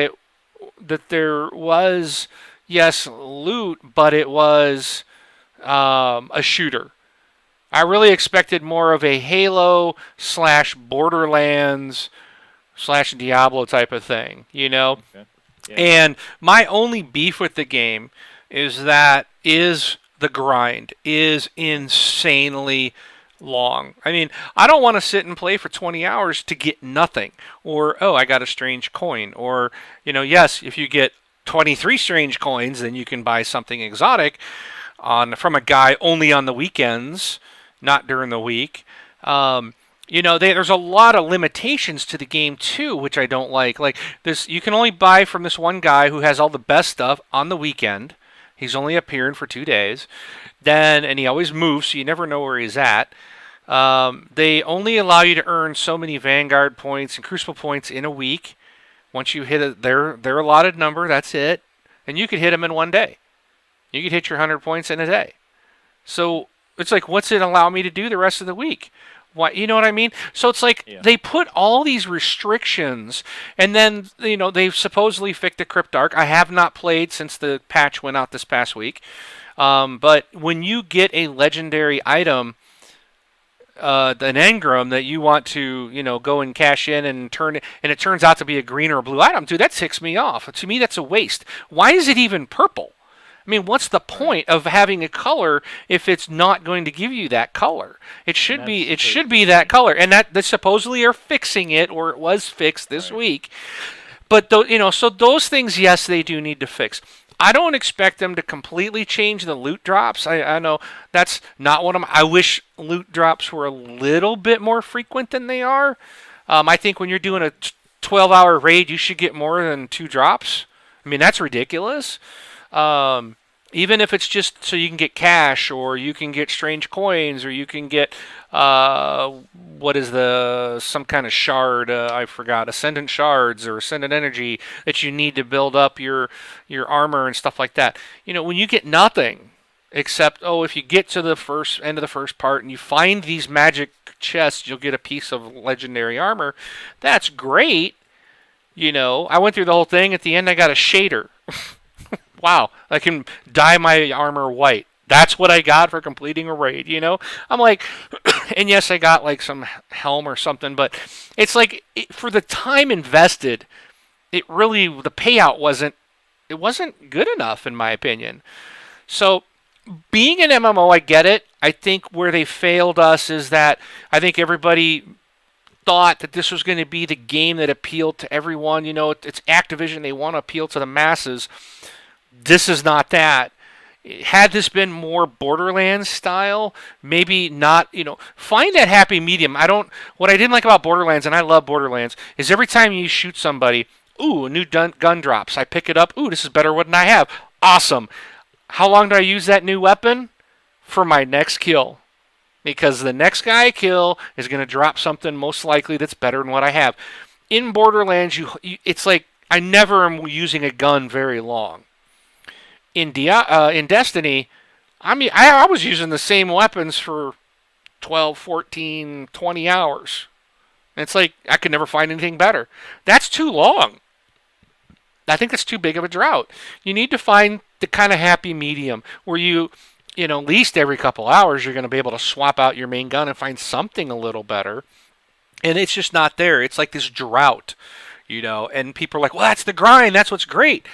there was, yes, loot, but it was a shooter. I really expected more of a Halo / Borderlands / Diablo type of thing, Okay. Yeah. And my only beef with the game is the grind is insanely long. I mean, I don't want to sit and play for 20 hours to get nothing. Or, oh, I got a strange coin. Or, yes, if you get 23 strange coins, then you can buy something exotic from a guy only on the weekends, not during the week. There's a lot of limitations to the game too, which I don't like. Like this, you can only buy from this one guy who has all the best stuff on the weekend. He's only appearing for 2 days. And he always moves, so you never know where he's at. They only allow you to earn so many Vanguard points and Crucible points in a week. Once you hit their allotted number, that's it. And you could hit them in one day. You could hit your 100 points in a day. So it's like, what's it allow me to do the rest of the week? Why, you know what I mean? So it's like they put all these restrictions, and then they've supposedly fixed the Cryptarch. I have not played since the patch went out this past week. But when you get a legendary item, an engram that you want to, go and cash in and turn it, and it turns out to be a green or a blue item, dude, that ticks me off. To me, that's a waste. Why is it even purple? I mean, what's the point of having a color if it's not going to give you that color? It should be that color, and that they supposedly are fixing it, or it was fixed this week. But so those things, yes, they do need to fix. I don't expect them to completely change the loot drops. I know that's not what I wish loot drops were a little bit more frequent than they are. I think when you're doing a 12-hour raid, you should get more than 2 drops. I mean, that's ridiculous. Even if it's just so you can get cash, or you can get strange coins, or you can get some kind of shard, I forgot, ascendant shards or ascendant energy that you need to build up your armor and stuff like that. When you get nothing except, if you get to the end of the first part and you find these magic chests, you'll get a piece of legendary armor. That's great. I went through the whole thing. At the end, I got a shader. Wow, I can dye my armor white. That's what I got for completing a raid, I'm like, and yes, I got like some helm or something, but it's like, for the time invested, the payout wasn't good enough, in my opinion. So, being an MMO, I get it. I think where they failed us is that I think everybody thought that this was going to be the game that appealed to everyone. It's Activision. They want to appeal to the masses. This is not that. Had this been more Borderlands style, maybe not, find that happy medium. What I didn't like about Borderlands, and I love Borderlands, is every time you shoot somebody, ooh, a new gun drops. I pick it up. Ooh, this is better than I have. Awesome. How long do I use that new weapon? For my next kill. Because the next guy I kill is going to drop something most likely that's better than what I have. In Borderlands, it's like I never am using a gun very long. In Destiny, I was using the same weapons for 12, 14, 20 hours. And it's like I could never find anything better. That's too long. I think that's too big of a drought. You need to find the kind of happy medium where at least every couple hours you're going to be able to swap out your main gun and find something a little better. And it's just not there. It's like this drought, and people are like, well, that's the grind. That's what's great.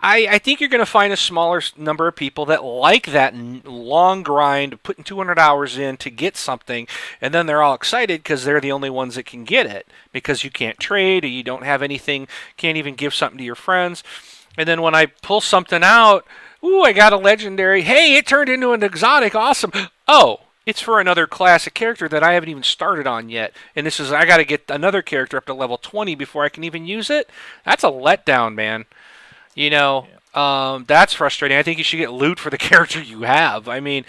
I think you're going to find a smaller number of people that like that long grind, putting 200 hours in to get something, and then they're all excited because they're the only ones that can get it, because you can't trade, or you don't have anything, can't even give something to your friends. And then when I pull something out, ooh, I got a legendary. Hey, it turned into an exotic. Awesome. Oh, it's for another classic character that I haven't even started on yet. And I got to get another character up to level 20 before I can even use it. That's a letdown, man. That's frustrating. I think you should get loot for the character you have. I mean,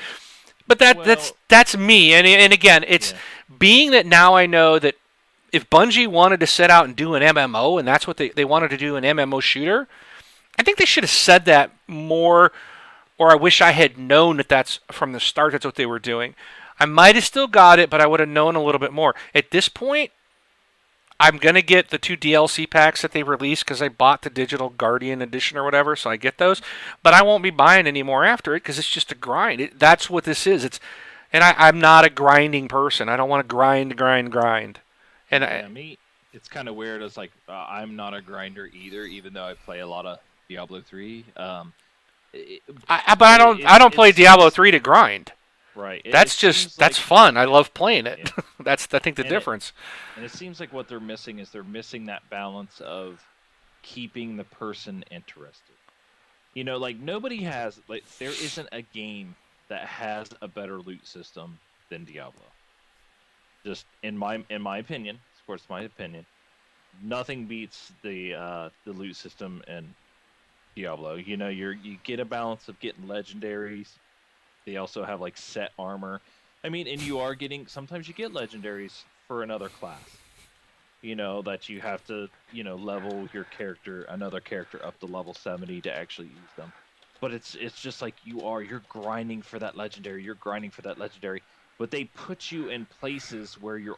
but that's me. And again, it's being that now I know that if Bungie wanted to set out and do an MMO, and that's what they wanted to do, an MMO shooter, I think they should have said that more, or I wish I had known that that's from the start that's what they were doing. I might have still got it, but I would have known a little bit more. At this point, I'm going to get the 2 DLC packs that they released because I bought the Digital Guardian Edition or whatever, so I get those. But I won't be buying any more after it because it's just a grind. That's what this is. I'm not a grinding person. I don't want to grind. And me, it's kind of weird. It's like I'm not a grinder either, even though I play a lot of Diablo 3. But I don't play Diablo 3 to grind. Right. That's It just seems like fun. I love playing it. yeah, That's I think the and difference. it seems like what they're missing is they're missing that balance of keeping the person interested. Like nobody has like there isn't a game that has a better loot system than Diablo. Just in my opinion, of course, my opinion, nothing beats the loot system in Diablo. You get a balance of getting legendaries. They also have like set armor. I mean, and you are getting sometimes you get legendaries for another class. That you have to level your character another character up to level 70 to actually use them. But it's just like you're grinding for that legendary. You're grinding for that legendary. But they put you in places where you're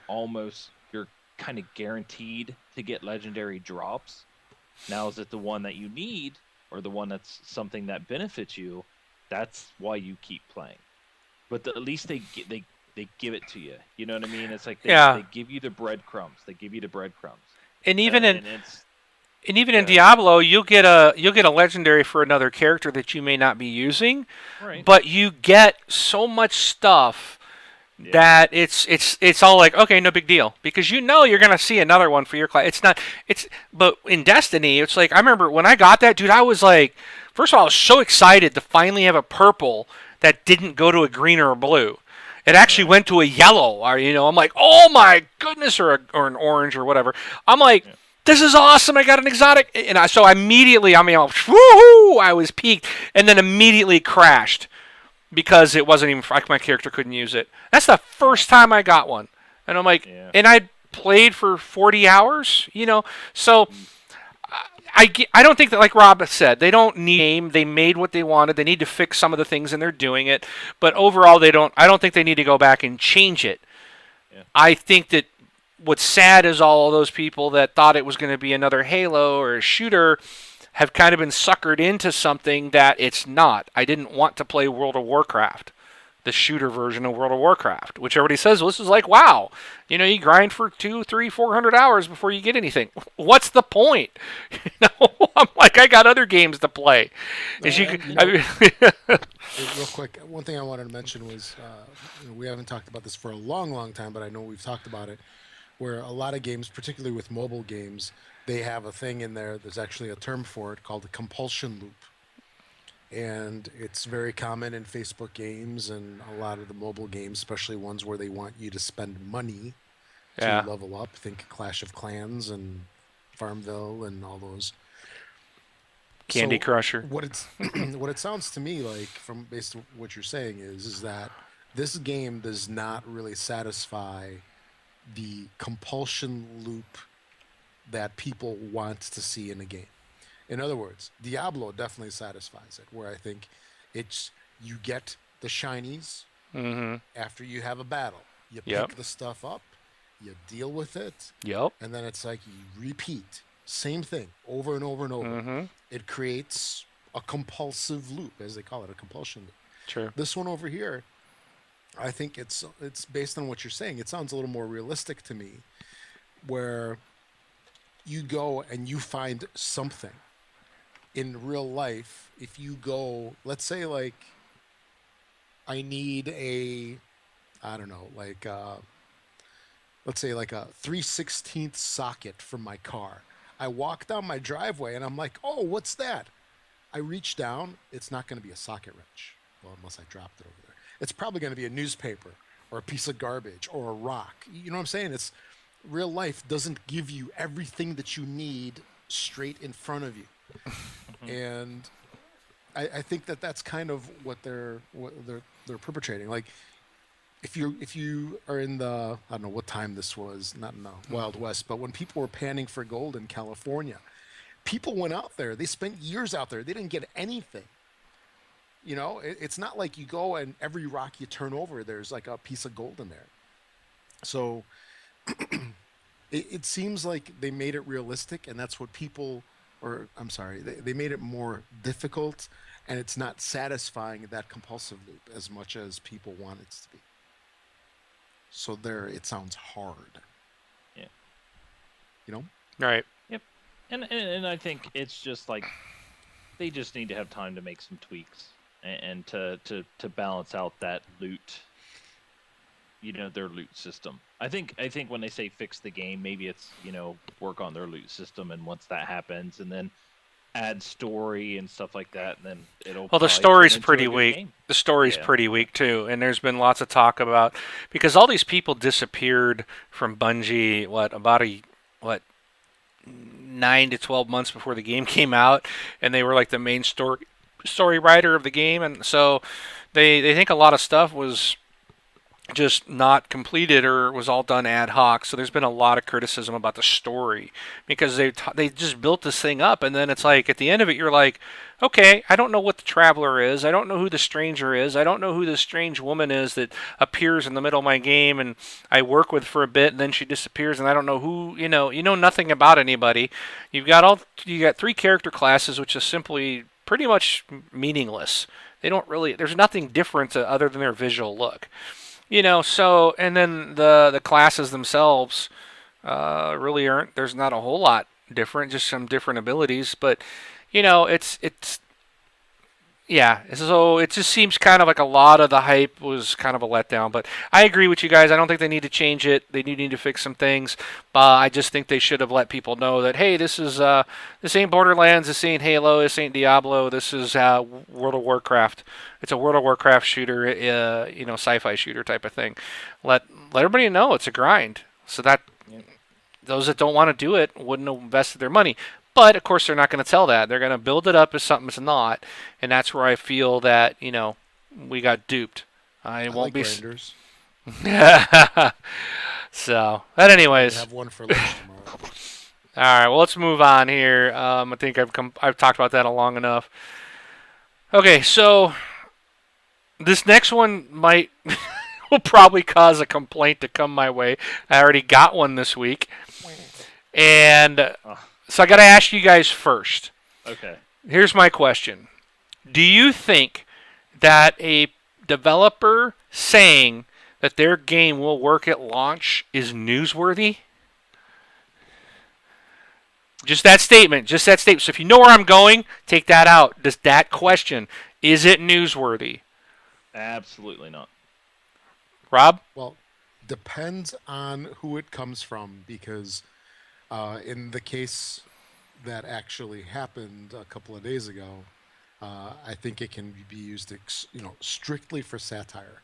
kind of guaranteed to get legendary drops. Now, is it the one that you need or the one that's something that benefits you? That's why you keep playing. But at least they give it to you. You know what I mean? It's like Yeah, they give you the breadcrumbs. They give you the breadcrumbs. and Uh, even in and it's and even in good. Diablo, you'll get a legendary for another character that you may not be using, Right. but you get so much stuff Yeah. that it's all like, okay, no big deal, because you're gonna see another one for your class. It's not it's But in Destiny, it's like I remember when I got that, dude. I was like, first of all, I was so excited to finally have a purple that didn't go to a green or a blue. It actually Right. went to a yellow, or I'm like, oh my goodness, or an orange or whatever. I'm like, Yeah. this is awesome. I got an exotic, and so immediately, woohoo! I was peaked, and then immediately crashed because it wasn't even like my character couldn't use it. That's the Oh. first time I got one, and I'm like, Yeah. and I played for 40 hours, So Mm. I don't think that, like Rob said, they don't need game. They made what they wanted. They need to fix some of the things, and they're doing it. But overall, they don't. I don't think they need to go back and change it. Yeah. I think that what's sad is all of those people that thought it was going to be another Halo or a shooter have kind of been suckered into something that it's not. I didn't want to play World of Warcraft, the shooter version of World of Warcraft, which everybody says, well, this is like, wow, you grind for 2, 3, 400 hours before you get anything. What's the point? I'm like, I got other games to play. As you, And could, I mean, real quick, one thing I wanted to mention was we haven't talked about this for a long, long time, but I know we've talked about it. Where a lot of games, particularly with mobile games, they have a thing in there. There's actually a term for it called a compulsion loop, and it's very common in Facebook games and a lot of the mobile games, especially ones where they want you to spend money to yeah, level up. Think Clash of Clans and Farmville and all those. Candy So Crusher. what it's what it sounds to me like from based on what you're saying is that this game does not really satisfy the compulsion loop that people want to see in a game. In other words, Diablo definitely satisfies it, where I think it's you get the shinies Mm-hmm. after you have a battle. You Yep. pick the stuff up, you deal with it, Yep. and then it's like you repeat. Same thing over and over and over. Mm-hmm. It creates a compulsive loop, as they call it, a compulsion loop. True. This one over here, I think it's based on what you're saying. It sounds a little more realistic to me, where you go and you find something in real life. If you go, let's say, like, I need I don't know, like, let's say, like a 3/16 socket from my car. I walk down my driveway and I'm like, oh, what's that? I reach down, it's not going to be a socket wrench. Well, unless I dropped it over there. It's probably going to be a newspaper or a piece of garbage or a rock. You know what I'm saying? It's real life doesn't give you everything that you need straight in front of you. Mhm. And I think that that's kind of what they're perpetrating. Like if you are in the I don't know what time this was, not in the Wild West, but when people were panning for gold in California, people went out there. They spent years out there. They didn't get anything. It's not like you go and every rock you turn over, there's like a piece of gold in there. So it seems like they made it realistic, and that's what people, or I'm sorry, they made it more difficult, and it's not satisfying that compulsive loop as much as people want it to be. So there, it sounds hard, Yeah. you know? Right. Yep. And I think it's just like they just need to have time to make some tweaks and to balance out that loot, their loot system. I think when they say fix the game, maybe it's work on their loot system, and once that happens, and then add story and stuff like that, and then it'll. Well, the probably story's turn into a pretty good weak. game. The story's Yeah. pretty weak too, and there's been lots of talk about because all these people disappeared from Bungie. What 9 to 12 months before the game came out, and they were like the main story writer of the game, and so they think a lot of stuff was just not completed or was all done ad hoc. So there's been a lot of criticism about the story because they just built this thing up, and then it's like at the end of it, you're like, okay, I don't know what the traveler is. I don't know who the stranger is. I don't know who this strange woman is that appears in the middle of my game and I work with for a bit, and then she disappears, and I don't know who. You know nothing about anybody. You got 3 character classes, which is simply pretty much meaningless. They don't really. There's nothing different other than their visual look. So and then the classes themselves really aren't. There's not a whole lot different, just some different abilities. But it's yeah. So it just seems kind of like a lot of the hype was kind of a letdown. But I agree with you guys. I don't think they need to change it. They do need to fix some things. But I just think they should have let people know that hey, this ain't Borderlands, this ain't Halo, this ain't Diablo. This is World of Warcraft. It's a World of Warcraft shooter, sci-fi shooter type of thing. Let everybody know it's a grind, so that those that don't want to do it wouldn't have invested their money. But of course, they're not going to tell that. They're going to build it up as something it's not, and that's where I feel that we got duped. I won't like be. grinders. So, but I anyways, have one for lunch tomorrow. all right. Well, let's move on here. I think I've talked about that long enough. Okay, so this next one will probably cause a complaint to come my way. I already got one this week, and so I got to ask you guys first. Okay. Here's my question: do you think that a developer saying that their game will work at launch is newsworthy? Just that statement. So if you know where I'm going, take that out. Does that question, is it newsworthy? Absolutely not. Rob? Well, depends on who it comes from, because in the case that actually happened a couple of days ago, I think it can be used, strictly for satire.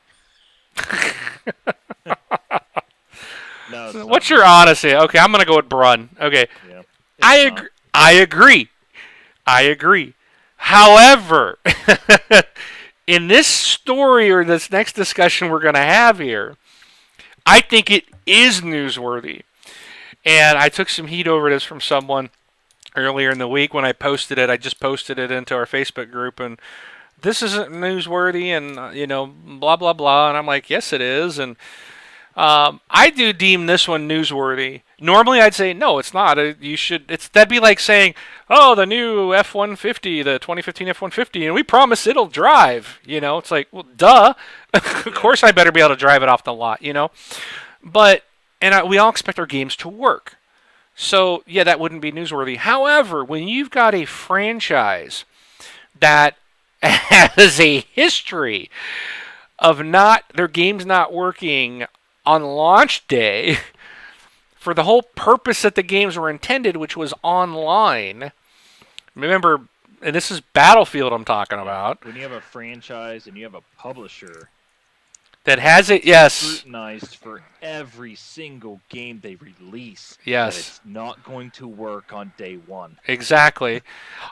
No. It's What's not. your honesty? Okay, I'm gonna go with Brun. Okay, Yeah. I It's agree. not. I agree. However, in this story or this next discussion we're gonna have here, I think it is newsworthy. And I took some heat over this from someone earlier in the week when I posted it. I just posted it into our Facebook group, and this isn't newsworthy, and blah blah blah. And I'm like, yes, it is. And I do deem this one newsworthy. Normally, I'd say no, it's not. You should. That'd be like saying, oh, the new F-150, the 2015 F-150, and we promise it'll drive. It's like, well, duh. Of course, I better be able to drive it off the lot. But we all expect our games to work. So yeah, that wouldn't be newsworthy. However, when you've got a franchise that has a history of their games not working on launch day for the whole purpose that the games were intended, which was online. Remember, and this is Battlefield I'm talking about. When you have a franchise and you have a publisher That has it, yes. scrutinized for every single game they release. Yes. That it's not going to work on day one. Exactly.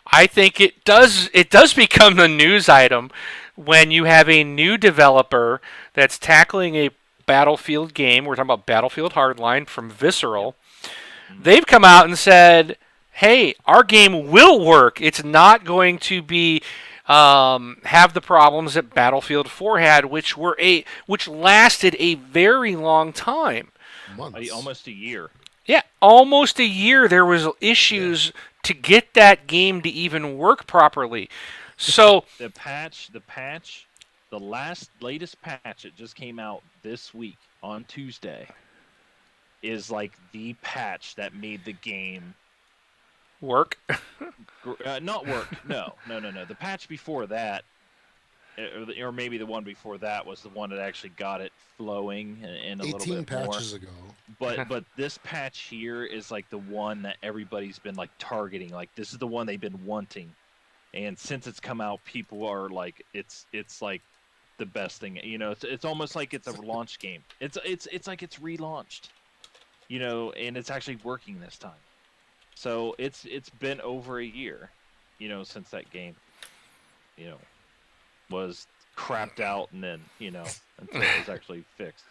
I think it does become the news item when you have a new developer that's tackling a Battlefield game. We're talking about Battlefield Hardline from Visceral. They've come out and said, hey, our game will work. It's not going to be have the problems that Battlefield 4 had, which lasted a very long time. Months. Almost a year. Yeah, almost a year. There was issues to get that game to even work properly. So The latest patch that just came out this week on Tuesday is like the patch that made the game work. not work. No. The patch before that or maybe the one before that was the one that actually got it flowing and a little 18 bit more. patches ago. But this patch here is like the one that everybody's been like targeting. Like this is the one they've been wanting, and since it's come out, people are like, it's like the best thing. You know, it's almost like it's a launch game. It's like it's relaunched. You know, and it's actually working this time. So it's been over a year, you know, since that game, you know, was crapped out and then, you know, until it was actually fixed.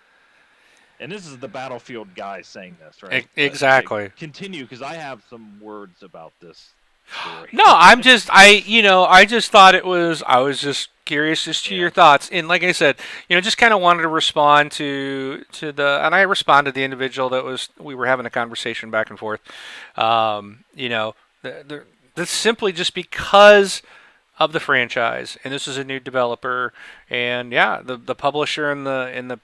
And this is the Battlefield guy saying this, right? Exactly. But continue, because I have some words about this story. No, I just thought I was just curious as to your thoughts. And like I said, just kind of wanted to respond to and I responded to the individual we were having a conversation back and forth. That's simply just because of the franchise, and this is a new developer, and the publisher and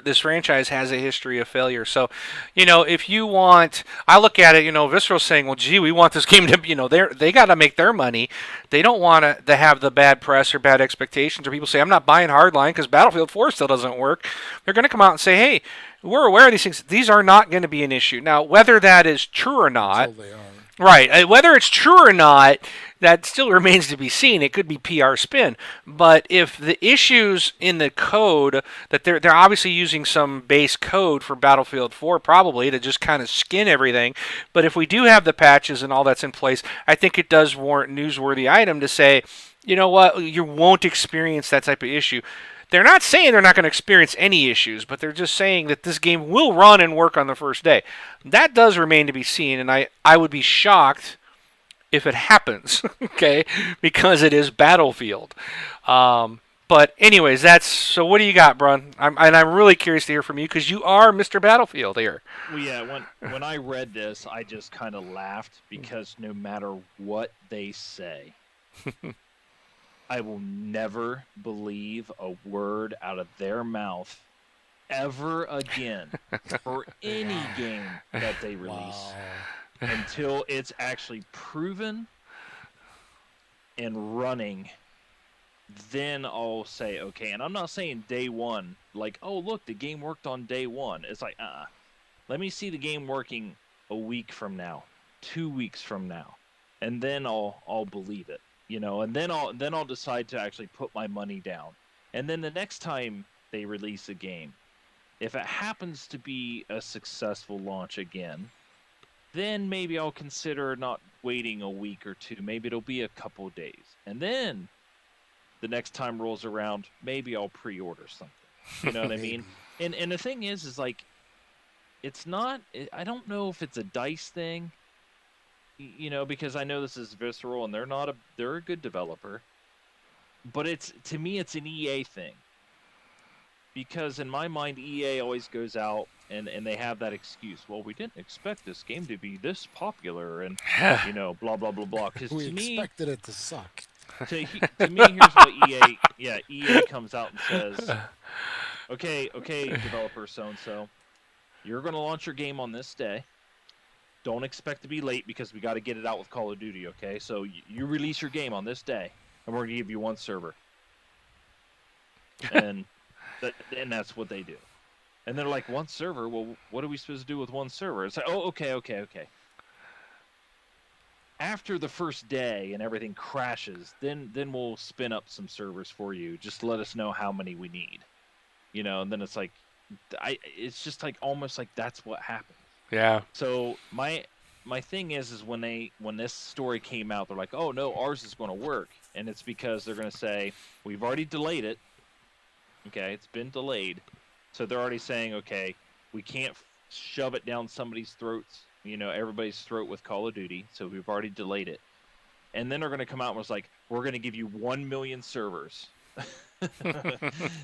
this franchise has a history of failure. So, if you want, I look at it, Visceral's saying, well, gee, we want this game to, they got to make their money. They don't want to have the bad press or bad expectations, or people say, I'm not buying Hardline because Battlefield 4 still doesn't work. They're going to come out and say, hey, we're aware of these things. These are not going to be an issue. Now, whether that is true or not, Until they are. right, whether it's true or not, that still remains to be seen. It could be PR spin. But if the issues in the code, that they're obviously using some base code for Battlefield 4 probably to just kind of skin everything. But if we do have the patches and all that's in place, I think it does warrant newsworthy item to say, you know what, you won't experience that type of issue. They're not saying they're not going to experience any issues, but they're just saying that this game will run and work on the first day. That does remain to be seen, and I would be shocked if it happens, okay, because it is Battlefield. But anyways, so what do you got, Brun? I'm really curious to hear from you because you are Mr. Battlefield here. Well, yeah, when I read this, I just kind of laughed because no matter what they say, I will never believe a word out of their mouth ever again for any game that they release. Wow. Until it's actually proven and running, then I'll say, okay. And I'm not saying day one, like, oh, look, the game worked on day one. It's like, let me see the game working a week from now, 2 weeks from now, and then I'll believe it, and then I'll decide to actually put my money down. And then the next time they release a game, if it happens to be a successful launch again, then maybe I'll consider not waiting a week or two. Maybe it'll be a couple days. And then the next time rolls around, maybe I'll pre-order something. You know what I mean? And the thing is like, it's not, I don't know if it's a DICE thing, because I know this is Visceral and they're a good developer. But to me, it's an EA thing. Because in my mind, EA always goes out and they have that excuse. Well, we didn't expect this game to be this popular and, blah, blah, blah, blah. Because We expected it to suck. To me, here's what EA comes out and says, okay, developer so-and-so, you're going to launch your game on this day. Don't expect to be late because we got to get it out with Call of Duty, okay? So you release your game on this day, and we're going to give you one server. And that's what they do. And they're like, one server? Well, what are we supposed to do with one server? It's like, oh, okay. After the first day and everything crashes, then we'll spin up some servers for you. Just let us know how many we need. And then it's like, it's just like almost like that's what happens. Yeah. So my thing is when this story came out, they're like, oh no, ours is going to work, and it's because they're going to say we've already delayed it. Okay, it's been delayed, so they're already saying, okay, we can't shove it down somebody's throats, everybody's throat with Call of Duty, so we've already delayed it. And then they're going to come out and was like, we're going to give you 1 million servers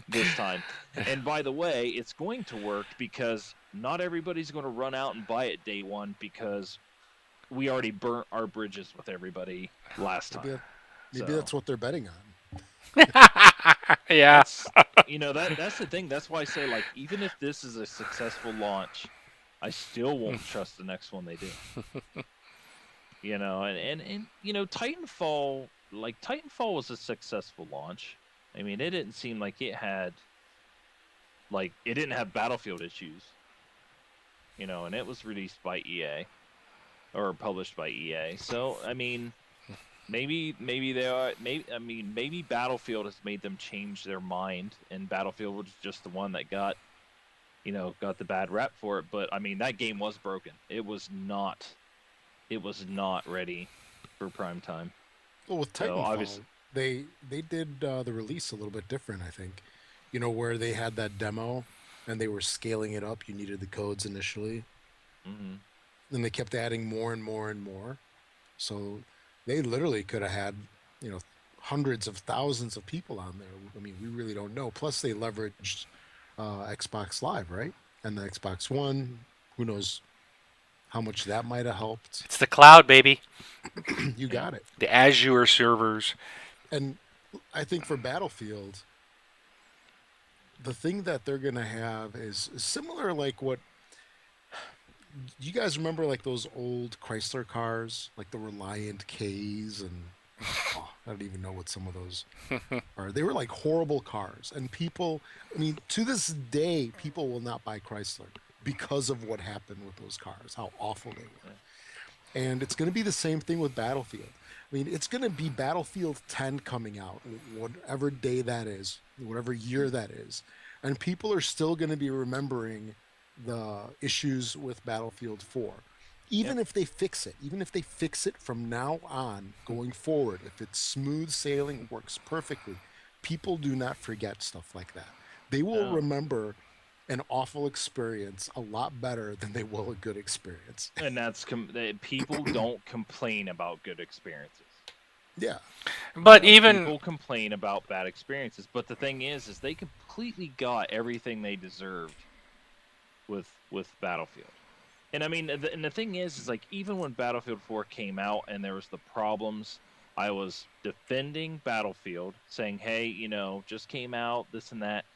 this time. And by the way, it's going to work because not everybody's going to run out and buy it day one because we already burnt our bridges with everybody last time. Maybe that's what they're betting on. Yeah. That's the thing. That's why I say, like, even if this is a successful launch, I still won't trust the next one they do. And Titanfall was a successful launch, I mean, it didn't seem like it had it didn't have Battlefield issues, and it was released by EA or published by EA. So I mean, maybe they are maybe Battlefield has made them change their mind, and Battlefield was just the one that got the bad rap for it. But I mean, that game was broken. It was not ready for prime time. Well, with So Titanfall, obviously, they did the release a little bit different, I think. Where they had that demo and they were scaling it up. You needed the codes initially, hmm then they kept adding more and more and more. So they literally could have had, you know, hundreds of thousands of people on there. I mean, we really don't know. Plus, they leveraged Xbox Live, right? And the Xbox One. Who knows how much that might have helped? It's the cloud, baby. You got it. The Azure servers. And I think for Battlefield, the thing that they're gonna have is similar, like what you guys remember, like those old Chrysler cars, like the Reliant K's, and I don't even know what some of those are. They were like horrible cars, and people, I mean, to this day, people will not buy Chrysler because of what happened with those cars, how awful they were. And it's going to be the same thing with Battlefield. I mean, it's going to be Battlefield 10 coming out, whatever day that is, whatever year that is. And people are still going to be remembering the issues with Battlefield 4. Even if they fix it, even if they fix it from now on going forward, if it's smooth sailing, works perfectly, people do not forget stuff like that. They will No. remember an awful experience a lot better than they will a good experience. And people don't complain about good experiences. Yeah. But even People complain about bad experiences, but the thing is they completely got everything they deserved with Battlefield. And I mean, the thing is like even when Battlefield 4 came out and there was the problems, I was defending Battlefield, saying, "Hey, just came out, this and that.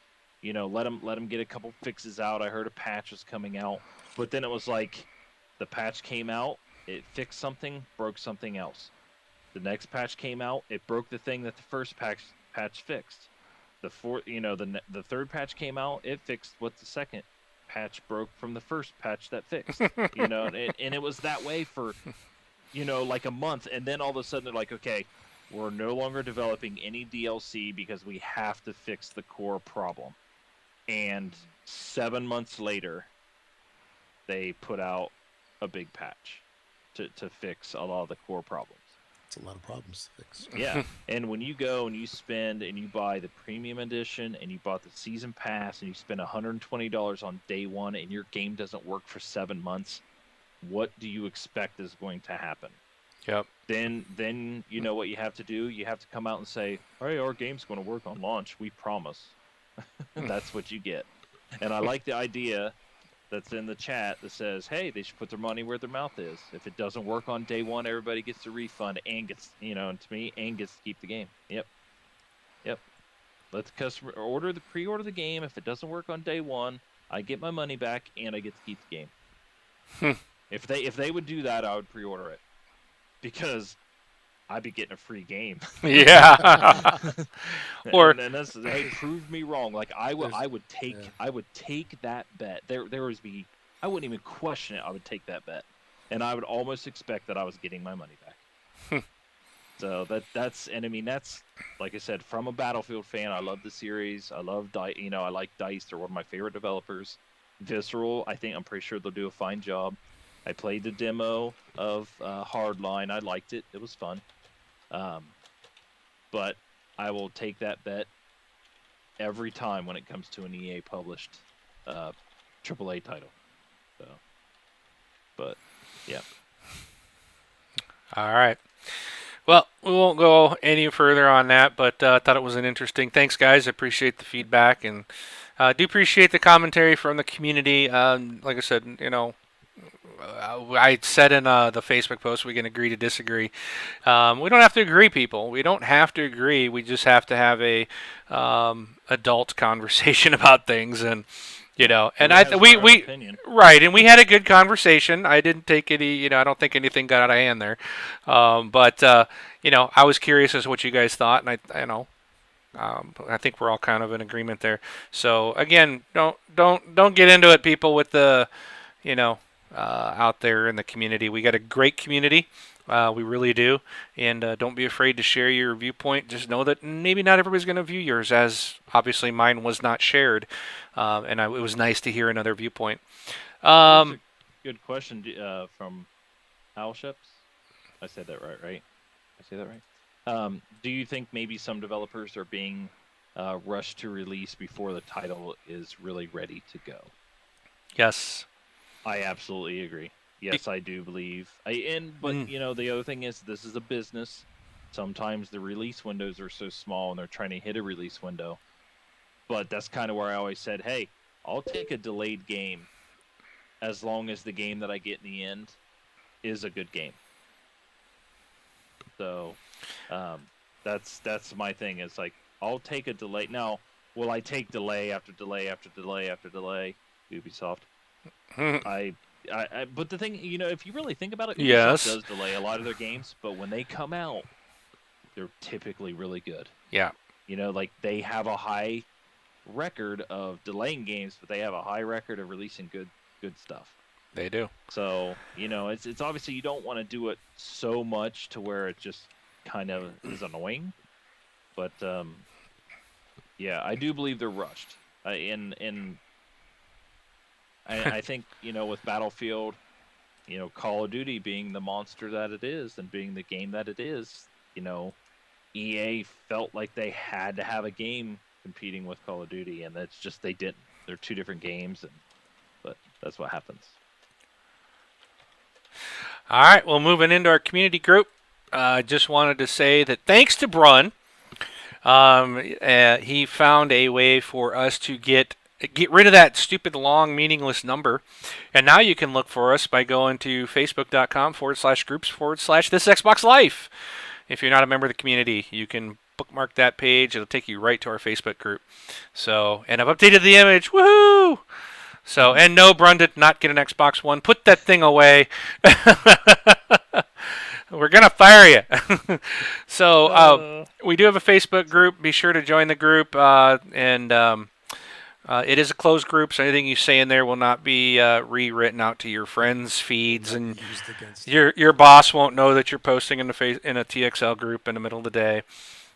Let them get a couple fixes out. I heard a patch was coming out." But then it was like the patch came out, it fixed something, broke something else. The next patch came out, it broke the thing that the first patch fixed. The third patch came out, it fixed what the second patch broke from the first patch that fixed. And it was that way for like a month, and then all of a sudden they're like, "Okay, we're no longer developing any DLC because we have to fix the core problem." And 7 months later, they put out a big patch to fix a lot of the core problems. It's a lot of problems to fix. Yeah, and when you go and you spend and you buy the premium edition and you bought the season pass and you spend $120 on day one and your game doesn't work for 7 months, what do you expect is going to happen? Yep. Then you know what you have to do? You have to come out and say, "Hey, our game's going to work on launch. We promise." That's what you get. And I like the idea that's in the chat that says, "Hey, they should put their money where their mouth is. If it doesn't work on day one, everybody gets a refund and gets, and to me, and gets to keep the game." Yep. Let the customer pre-order the game. If it doesn't work on day one, I get my money back and I get to keep the game. If they would do that, I would pre-order it because I'd be getting a free game. yeah. Or and that's, hey, prove me wrong. Like I would take that bet. There would be, I wouldn't even question it. I would take that bet, and I would almost expect that I was getting my money back. So that's like I said, from a Battlefield fan. I love the series. I love I like DICE. They're one of my favorite developers. Visceral, I'm pretty sure they'll do a fine job. I played the demo of Hardline. I liked it. It was fun. But I will take that bet every time when it comes to an EA published AAA title. So, but yeah. All right. Well, we won't go any further on that, but I thought it was an interesting. Thanks, guys. I appreciate the feedback and do appreciate the commentary from the community. Like I said, I said in the Facebook post we can agree to disagree. We don't have to agree, people. We don't have to agree. We just have to have a adult conversation about things, and we opinion. right, and we had a good conversation. I didn't take any, I don't think anything got out of hand there. But I was curious as to what you guys thought, and I think we're all kind of in agreement there. So again, don't get into it, people, with the, you know, out there in the community. We got a great community. We really do. And don't be afraid to share your viewpoint. Just know that maybe not everybody's going to view yours, as obviously mine was not shared. It was nice to hear another viewpoint. Here's a good question from Owlships. I said that right? I say that right? Do you think maybe some developers are being rushed to release before the title is really ready to go? Yes. I absolutely agree. Yes, I do believe. But you know, the other thing is, this is a business. Sometimes the release windows are so small, and they're trying to hit a release window. But that's kind of where I always said, hey, I'll take a delayed game as long as the game that I get in the end is a good game. So that's my thing. It's like, I'll take a delay. Now, will I take delay after delay after delay after delay? Ubisoft. But the thing, you know, if you really think about it, Yes. Ubisoft does delay a lot of their games, but when they come out, they're typically really good. Yeah. You know, like, they have a high record of delaying games, but they have a high record of releasing good stuff. They do. So, you know, it's obviously, you don't want to do it so much to where it just kind of is annoying. But yeah, I do believe they're rushed. I think, you know, with Battlefield, you know, Call of Duty being the monster that it is and being the game that it is, you know, EA felt like they had to have a game competing with Call of Duty, and that's just, they didn't. They're two different games, but that's what happens. All right, well, moving into our community group, I just wanted to say that thanks to Brun, he found a way for us to get rid of that stupid, long, meaningless number. And now you can look for us by going to facebook.com/groups/This Xbox Life. If you're not a member of the community, you can bookmark that page. It'll take you right to our Facebook group. So, and I've updated the image. Woohoo! So, and no, Brun did not get an Xbox One. Put that thing away. We're going to fire you. So, we do have a Facebook group. Be sure to join the group. It is a closed group, so anything you say in there will not be rewritten out to your friends' feeds, and Used against your boss won't know that you're posting in a TXL group in the middle of the day.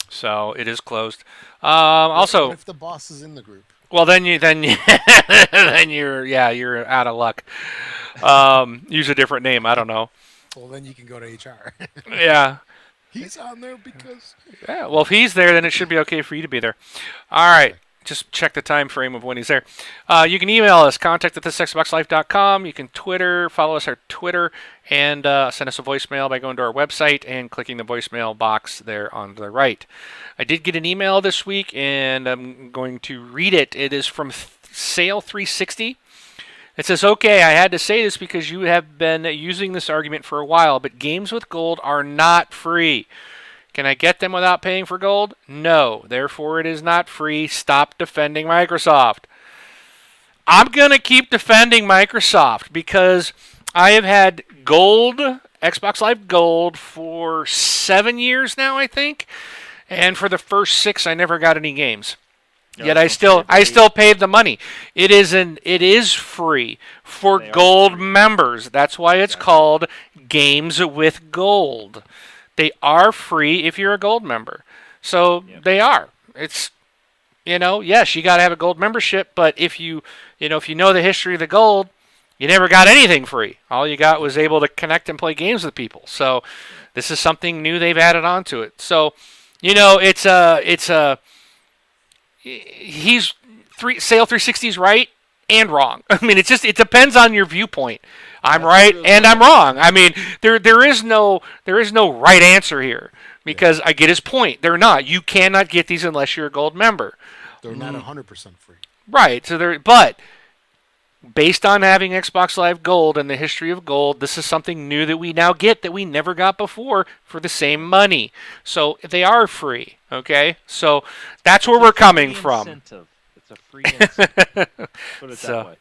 So it is closed. Also, what if the boss is in the group? well, then you're out of luck. Use a different name. I don't know. Well, then you can go to HR. Yeah. He's on there because. Yeah. Well, if he's there, then it should be okay for you to be there. All right. Just check the time frame of when he's there. You can email us, contact@thisxboxlife.com. You can follow us on Twitter, and send us a voicemail by going to our website and clicking the voicemail box there on the right. I did get an email this week, and I'm going to read it. It is from Sale360. It says, okay, I had to say this because you have been using this argument for a while, but games with gold are not free. Can I get them without paying for gold? No. Therefore, it is not free. Stop defending Microsoft. I'm going to keep defending Microsoft because I have had gold, Xbox Live Gold, for 7 years now, I think. And for the first 6, I never got any games. Yet I still paid the money. It is free for gold members. That's why it's called Games with Gold. They are free if you're a gold member. So they are. It's, yes, you got to have a gold membership, but if you know the history of the gold, you never got anything free. All you got was able to connect and play games with people. So this is something new they've added onto it. So, Sale360's right and wrong. I mean, it depends on your viewpoint. I'm right and I'm wrong. I mean, there is no right answer here because I get his point. They're not. You cannot get these unless you're a gold member. They're not 100% free. Right. But based on having Xbox Live Gold and the history of gold, this is something new that we now get that we never got before for the same money. So they are free. Okay. So that's where we're coming from. Incentive. It's a free incentive. Put it that way.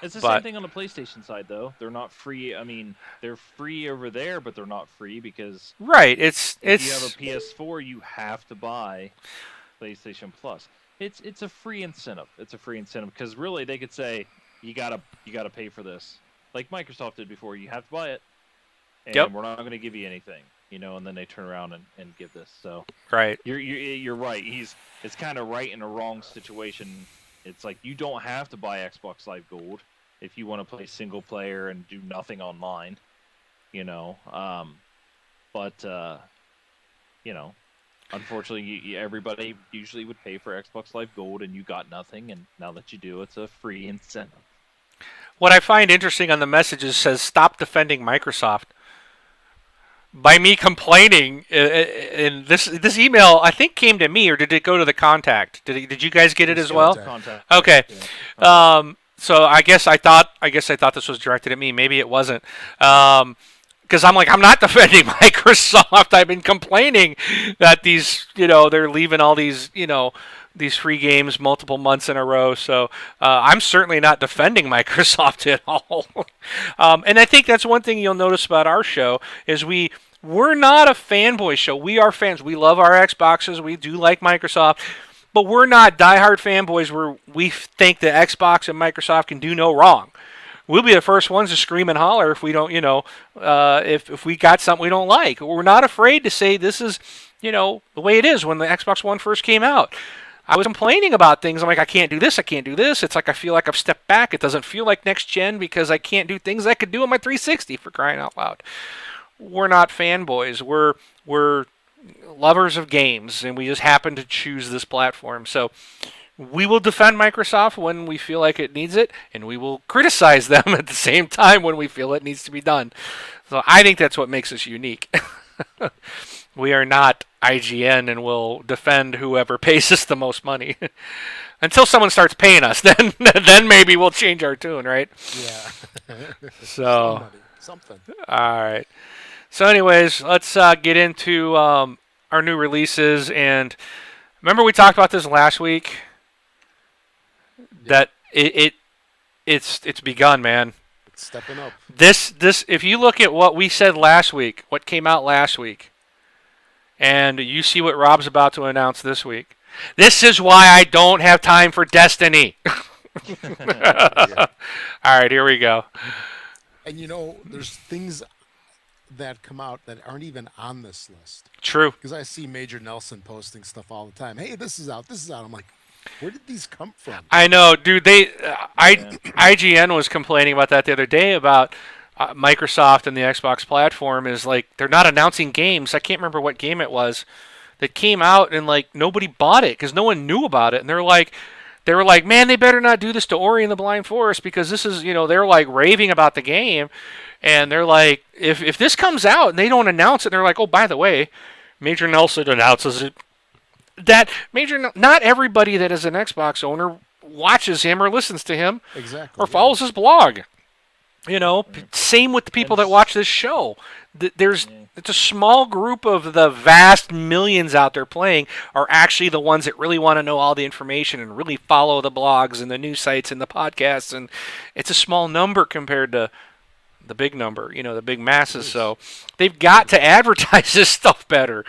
It's the same thing on the PlayStation side, though. They're not free. I mean, they're free over there, but they're not free because if you have a PS4, you have to buy PlayStation Plus. It's a free incentive. It's a free incentive because really they could say you gotta pay for this, like Microsoft did before. You have to buy it, and Yep. we're not going to give you anything, and then they turn around and give this. So Right. you're right. It's kind of right in a wrong situation. It's like you don't have to buy Xbox Live Gold if you want to play single player and do nothing online, you know. But unfortunately, everybody usually would pay for Xbox Live Gold, and you got nothing. And now that you do, it's a free incentive. What I find interesting on the messages says stop defending Microsoft. By me complaining, and this email I think came to me, or did it go to the contact? Did you guys get it as well? Contact. Okay. Yeah. So I guess I thought this was directed at me. Maybe it wasn't. Because I'm like, I'm not defending Microsoft. I've been complaining that these, they're leaving all these, these free games multiple months in a row. So I'm certainly not defending Microsoft at all. And I think that's one thing you'll notice about our show is we're not a fanboy show. We are fans. We love our Xboxes. We do like Microsoft. But we're not diehard fanboys where we think that Xbox and Microsoft can do no wrong. We'll be the first ones to scream and holler if we don't, if we got something we don't like. We're not afraid to say this is, the way it is when the Xbox One first came out. I was complaining about things. I'm like, I can't do this. I can't do this. It's like I feel like I've stepped back. It doesn't feel like next gen because I can't do things I could do on my 360 for crying out loud. We're not fanboys. We're lovers of games, and we just happen to choose this platform. So we will defend Microsoft when we feel like it needs it, and we will criticize them at the same time when we feel it needs to be done. So I think that's what makes us unique. We are not IGN, and will defend whoever pays us the most money. Until someone starts paying us, then maybe we'll change our tune, right? Yeah. So Something. all right. So anyways, let's get into our new releases. And remember we talked about this last week? That it's begun, man. It's stepping up. This if you look at what we said last week, what came out last week, and you see what Rob's about to announce this week. This is why I don't have time for Destiny. Yeah. All right, here we go. And there's things that come out that aren't even on this list. True. Because I see Major Nelson posting stuff all the time. Hey, this is out. This is out. I'm like, where did these come from? I know, dude. IGN was complaining about that the other day about Microsoft and the Xbox platform is like they're not announcing games. I can't remember what game it was that came out and like nobody bought it because no one knew about it. And they were like, man, they better not do this to Ori and the Blind Forest because this is, they're like raving about the game. And they're like, if this comes out and they don't announce it, they're like, oh, by the way, Major Nelson announces it. That not everybody that is an Xbox owner watches him or listens to him Exactly. or follows his blog. Same with the people that watch this show. It's a small group of the vast millions out there playing are actually the ones that really want to know all the information and really follow the blogs and the news sites and the podcasts. And it's a small number compared to the big number, the big masses. So they've got to advertise this stuff better.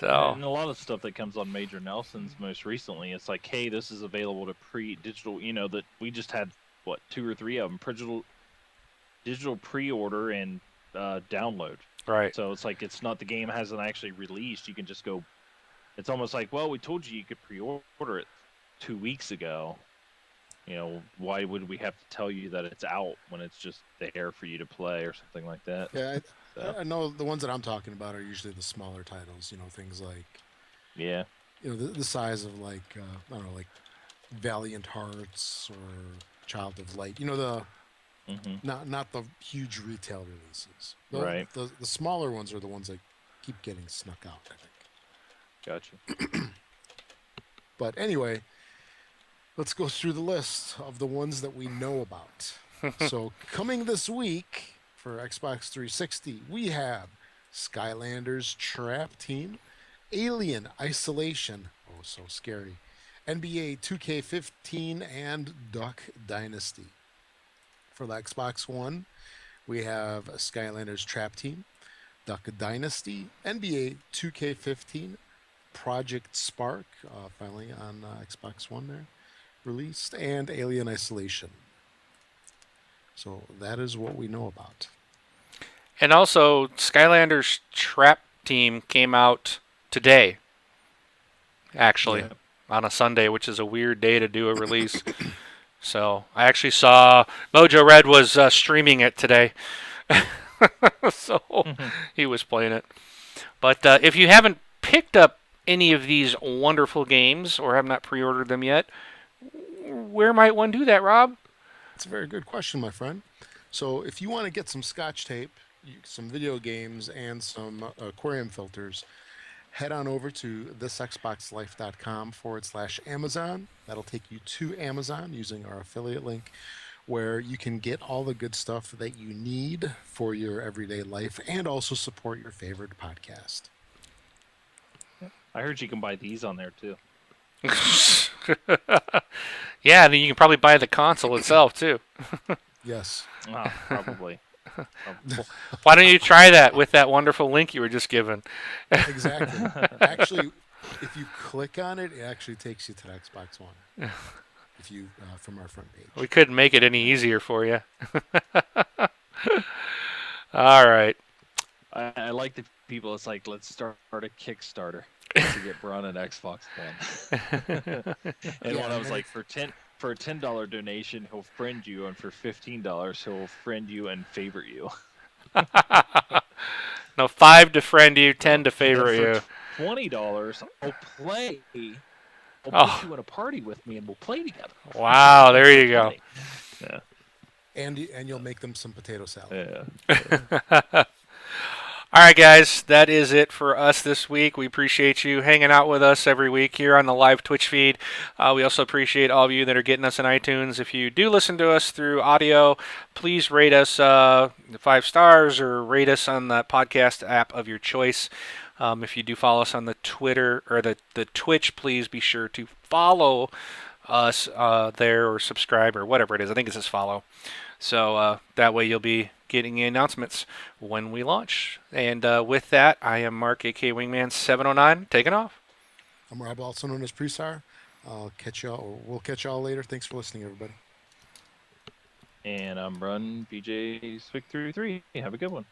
So And a lot of stuff that comes on Major Nelson's most recently, it's like, hey, this is available to pre-digital. That we just had 2 or 3 of them digital pre-order and download. right. So it's like it's not the game hasn't actually released. You can just go. It's almost like, well, we told you could pre-order it 2 weeks ago. Why would we have to tell you that it's out when it's just there for you to play or something like that? Yeah, So, I know the ones that I'm talking about are usually the smaller titles. Things like, yeah. the size of like, I don't know, like Valiant Hearts or Child of Light. The hmm not the huge retail releases. Right. The smaller ones are the ones that keep getting snuck out, I think. Gotcha. But anyway, let's go through the list of the ones that we know about. So coming this week for Xbox 360, we have Skylanders Trap Team, Alien Isolation, oh so scary, NBA 2K15, and Duck Dynasty. For the Xbox One, we have Skylanders Trap Team, Duck Dynasty, NBA 2K15, Project Spark, finally on Xbox One there, released, and Alien Isolation. So that is what we know about. And also, Skylanders Trap Team came out today, actually, Yeah. on a Sunday, which is a weird day to do a release. So I actually saw Mojo Red was streaming it today, so he was playing it. But if you haven't picked up any of these wonderful games or have not pre-ordered them yet, where might one do that, Rob? It's a very good question, my friend. So if you want to get some Scotch tape, some video games, and some aquarium filters, head on over to thisxboxlife.com/Amazon. That'll take you to Amazon using our affiliate link, where you can get all the good stuff that you need for your everyday life and also support your favorite podcast. I heard you can buy these on there too. Yeah, then you can probably buy the console itself too. Yes. Probably. Why don't you try that with that wonderful link you were just given? Exactly. Actually, if you click on it, it actually takes you to the Xbox One. If you from our front page. We couldn't make it any easier for you. All right. I like the people. It's like, let's start a Kickstarter to get Braun an Xbox One. And Yeah, one I was and like, for a $10 donation, he'll friend you, and for $15, he'll friend you and favorite you. No, 5 to friend you, 10 to favorite And you. for $20, I'll play. I'll Oh. put you in a party with me, and we'll play together. Wow, there you go. Yeah. And you'll make them some potato salad. Yeah. All right, guys, that is it for us this week. We appreciate you hanging out with us every week here on the live Twitch feed. We also appreciate all of you that are getting us in iTunes. If you do listen to us through audio, please rate us 5 stars or rate us on the podcast app of your choice. If you do follow us on the Twitter or the Twitch, please be sure to follow us there or subscribe or whatever it is. I think it says follow. So that way you'll be getting announcements when we launch. And with that, I am Mark, a.k.a. Wingman709, taking off. I'm Rob, also known as Presar. We'll catch y'all later. Thanks for listening, everybody. And I'm Run BJ Swick 33. Have a good one.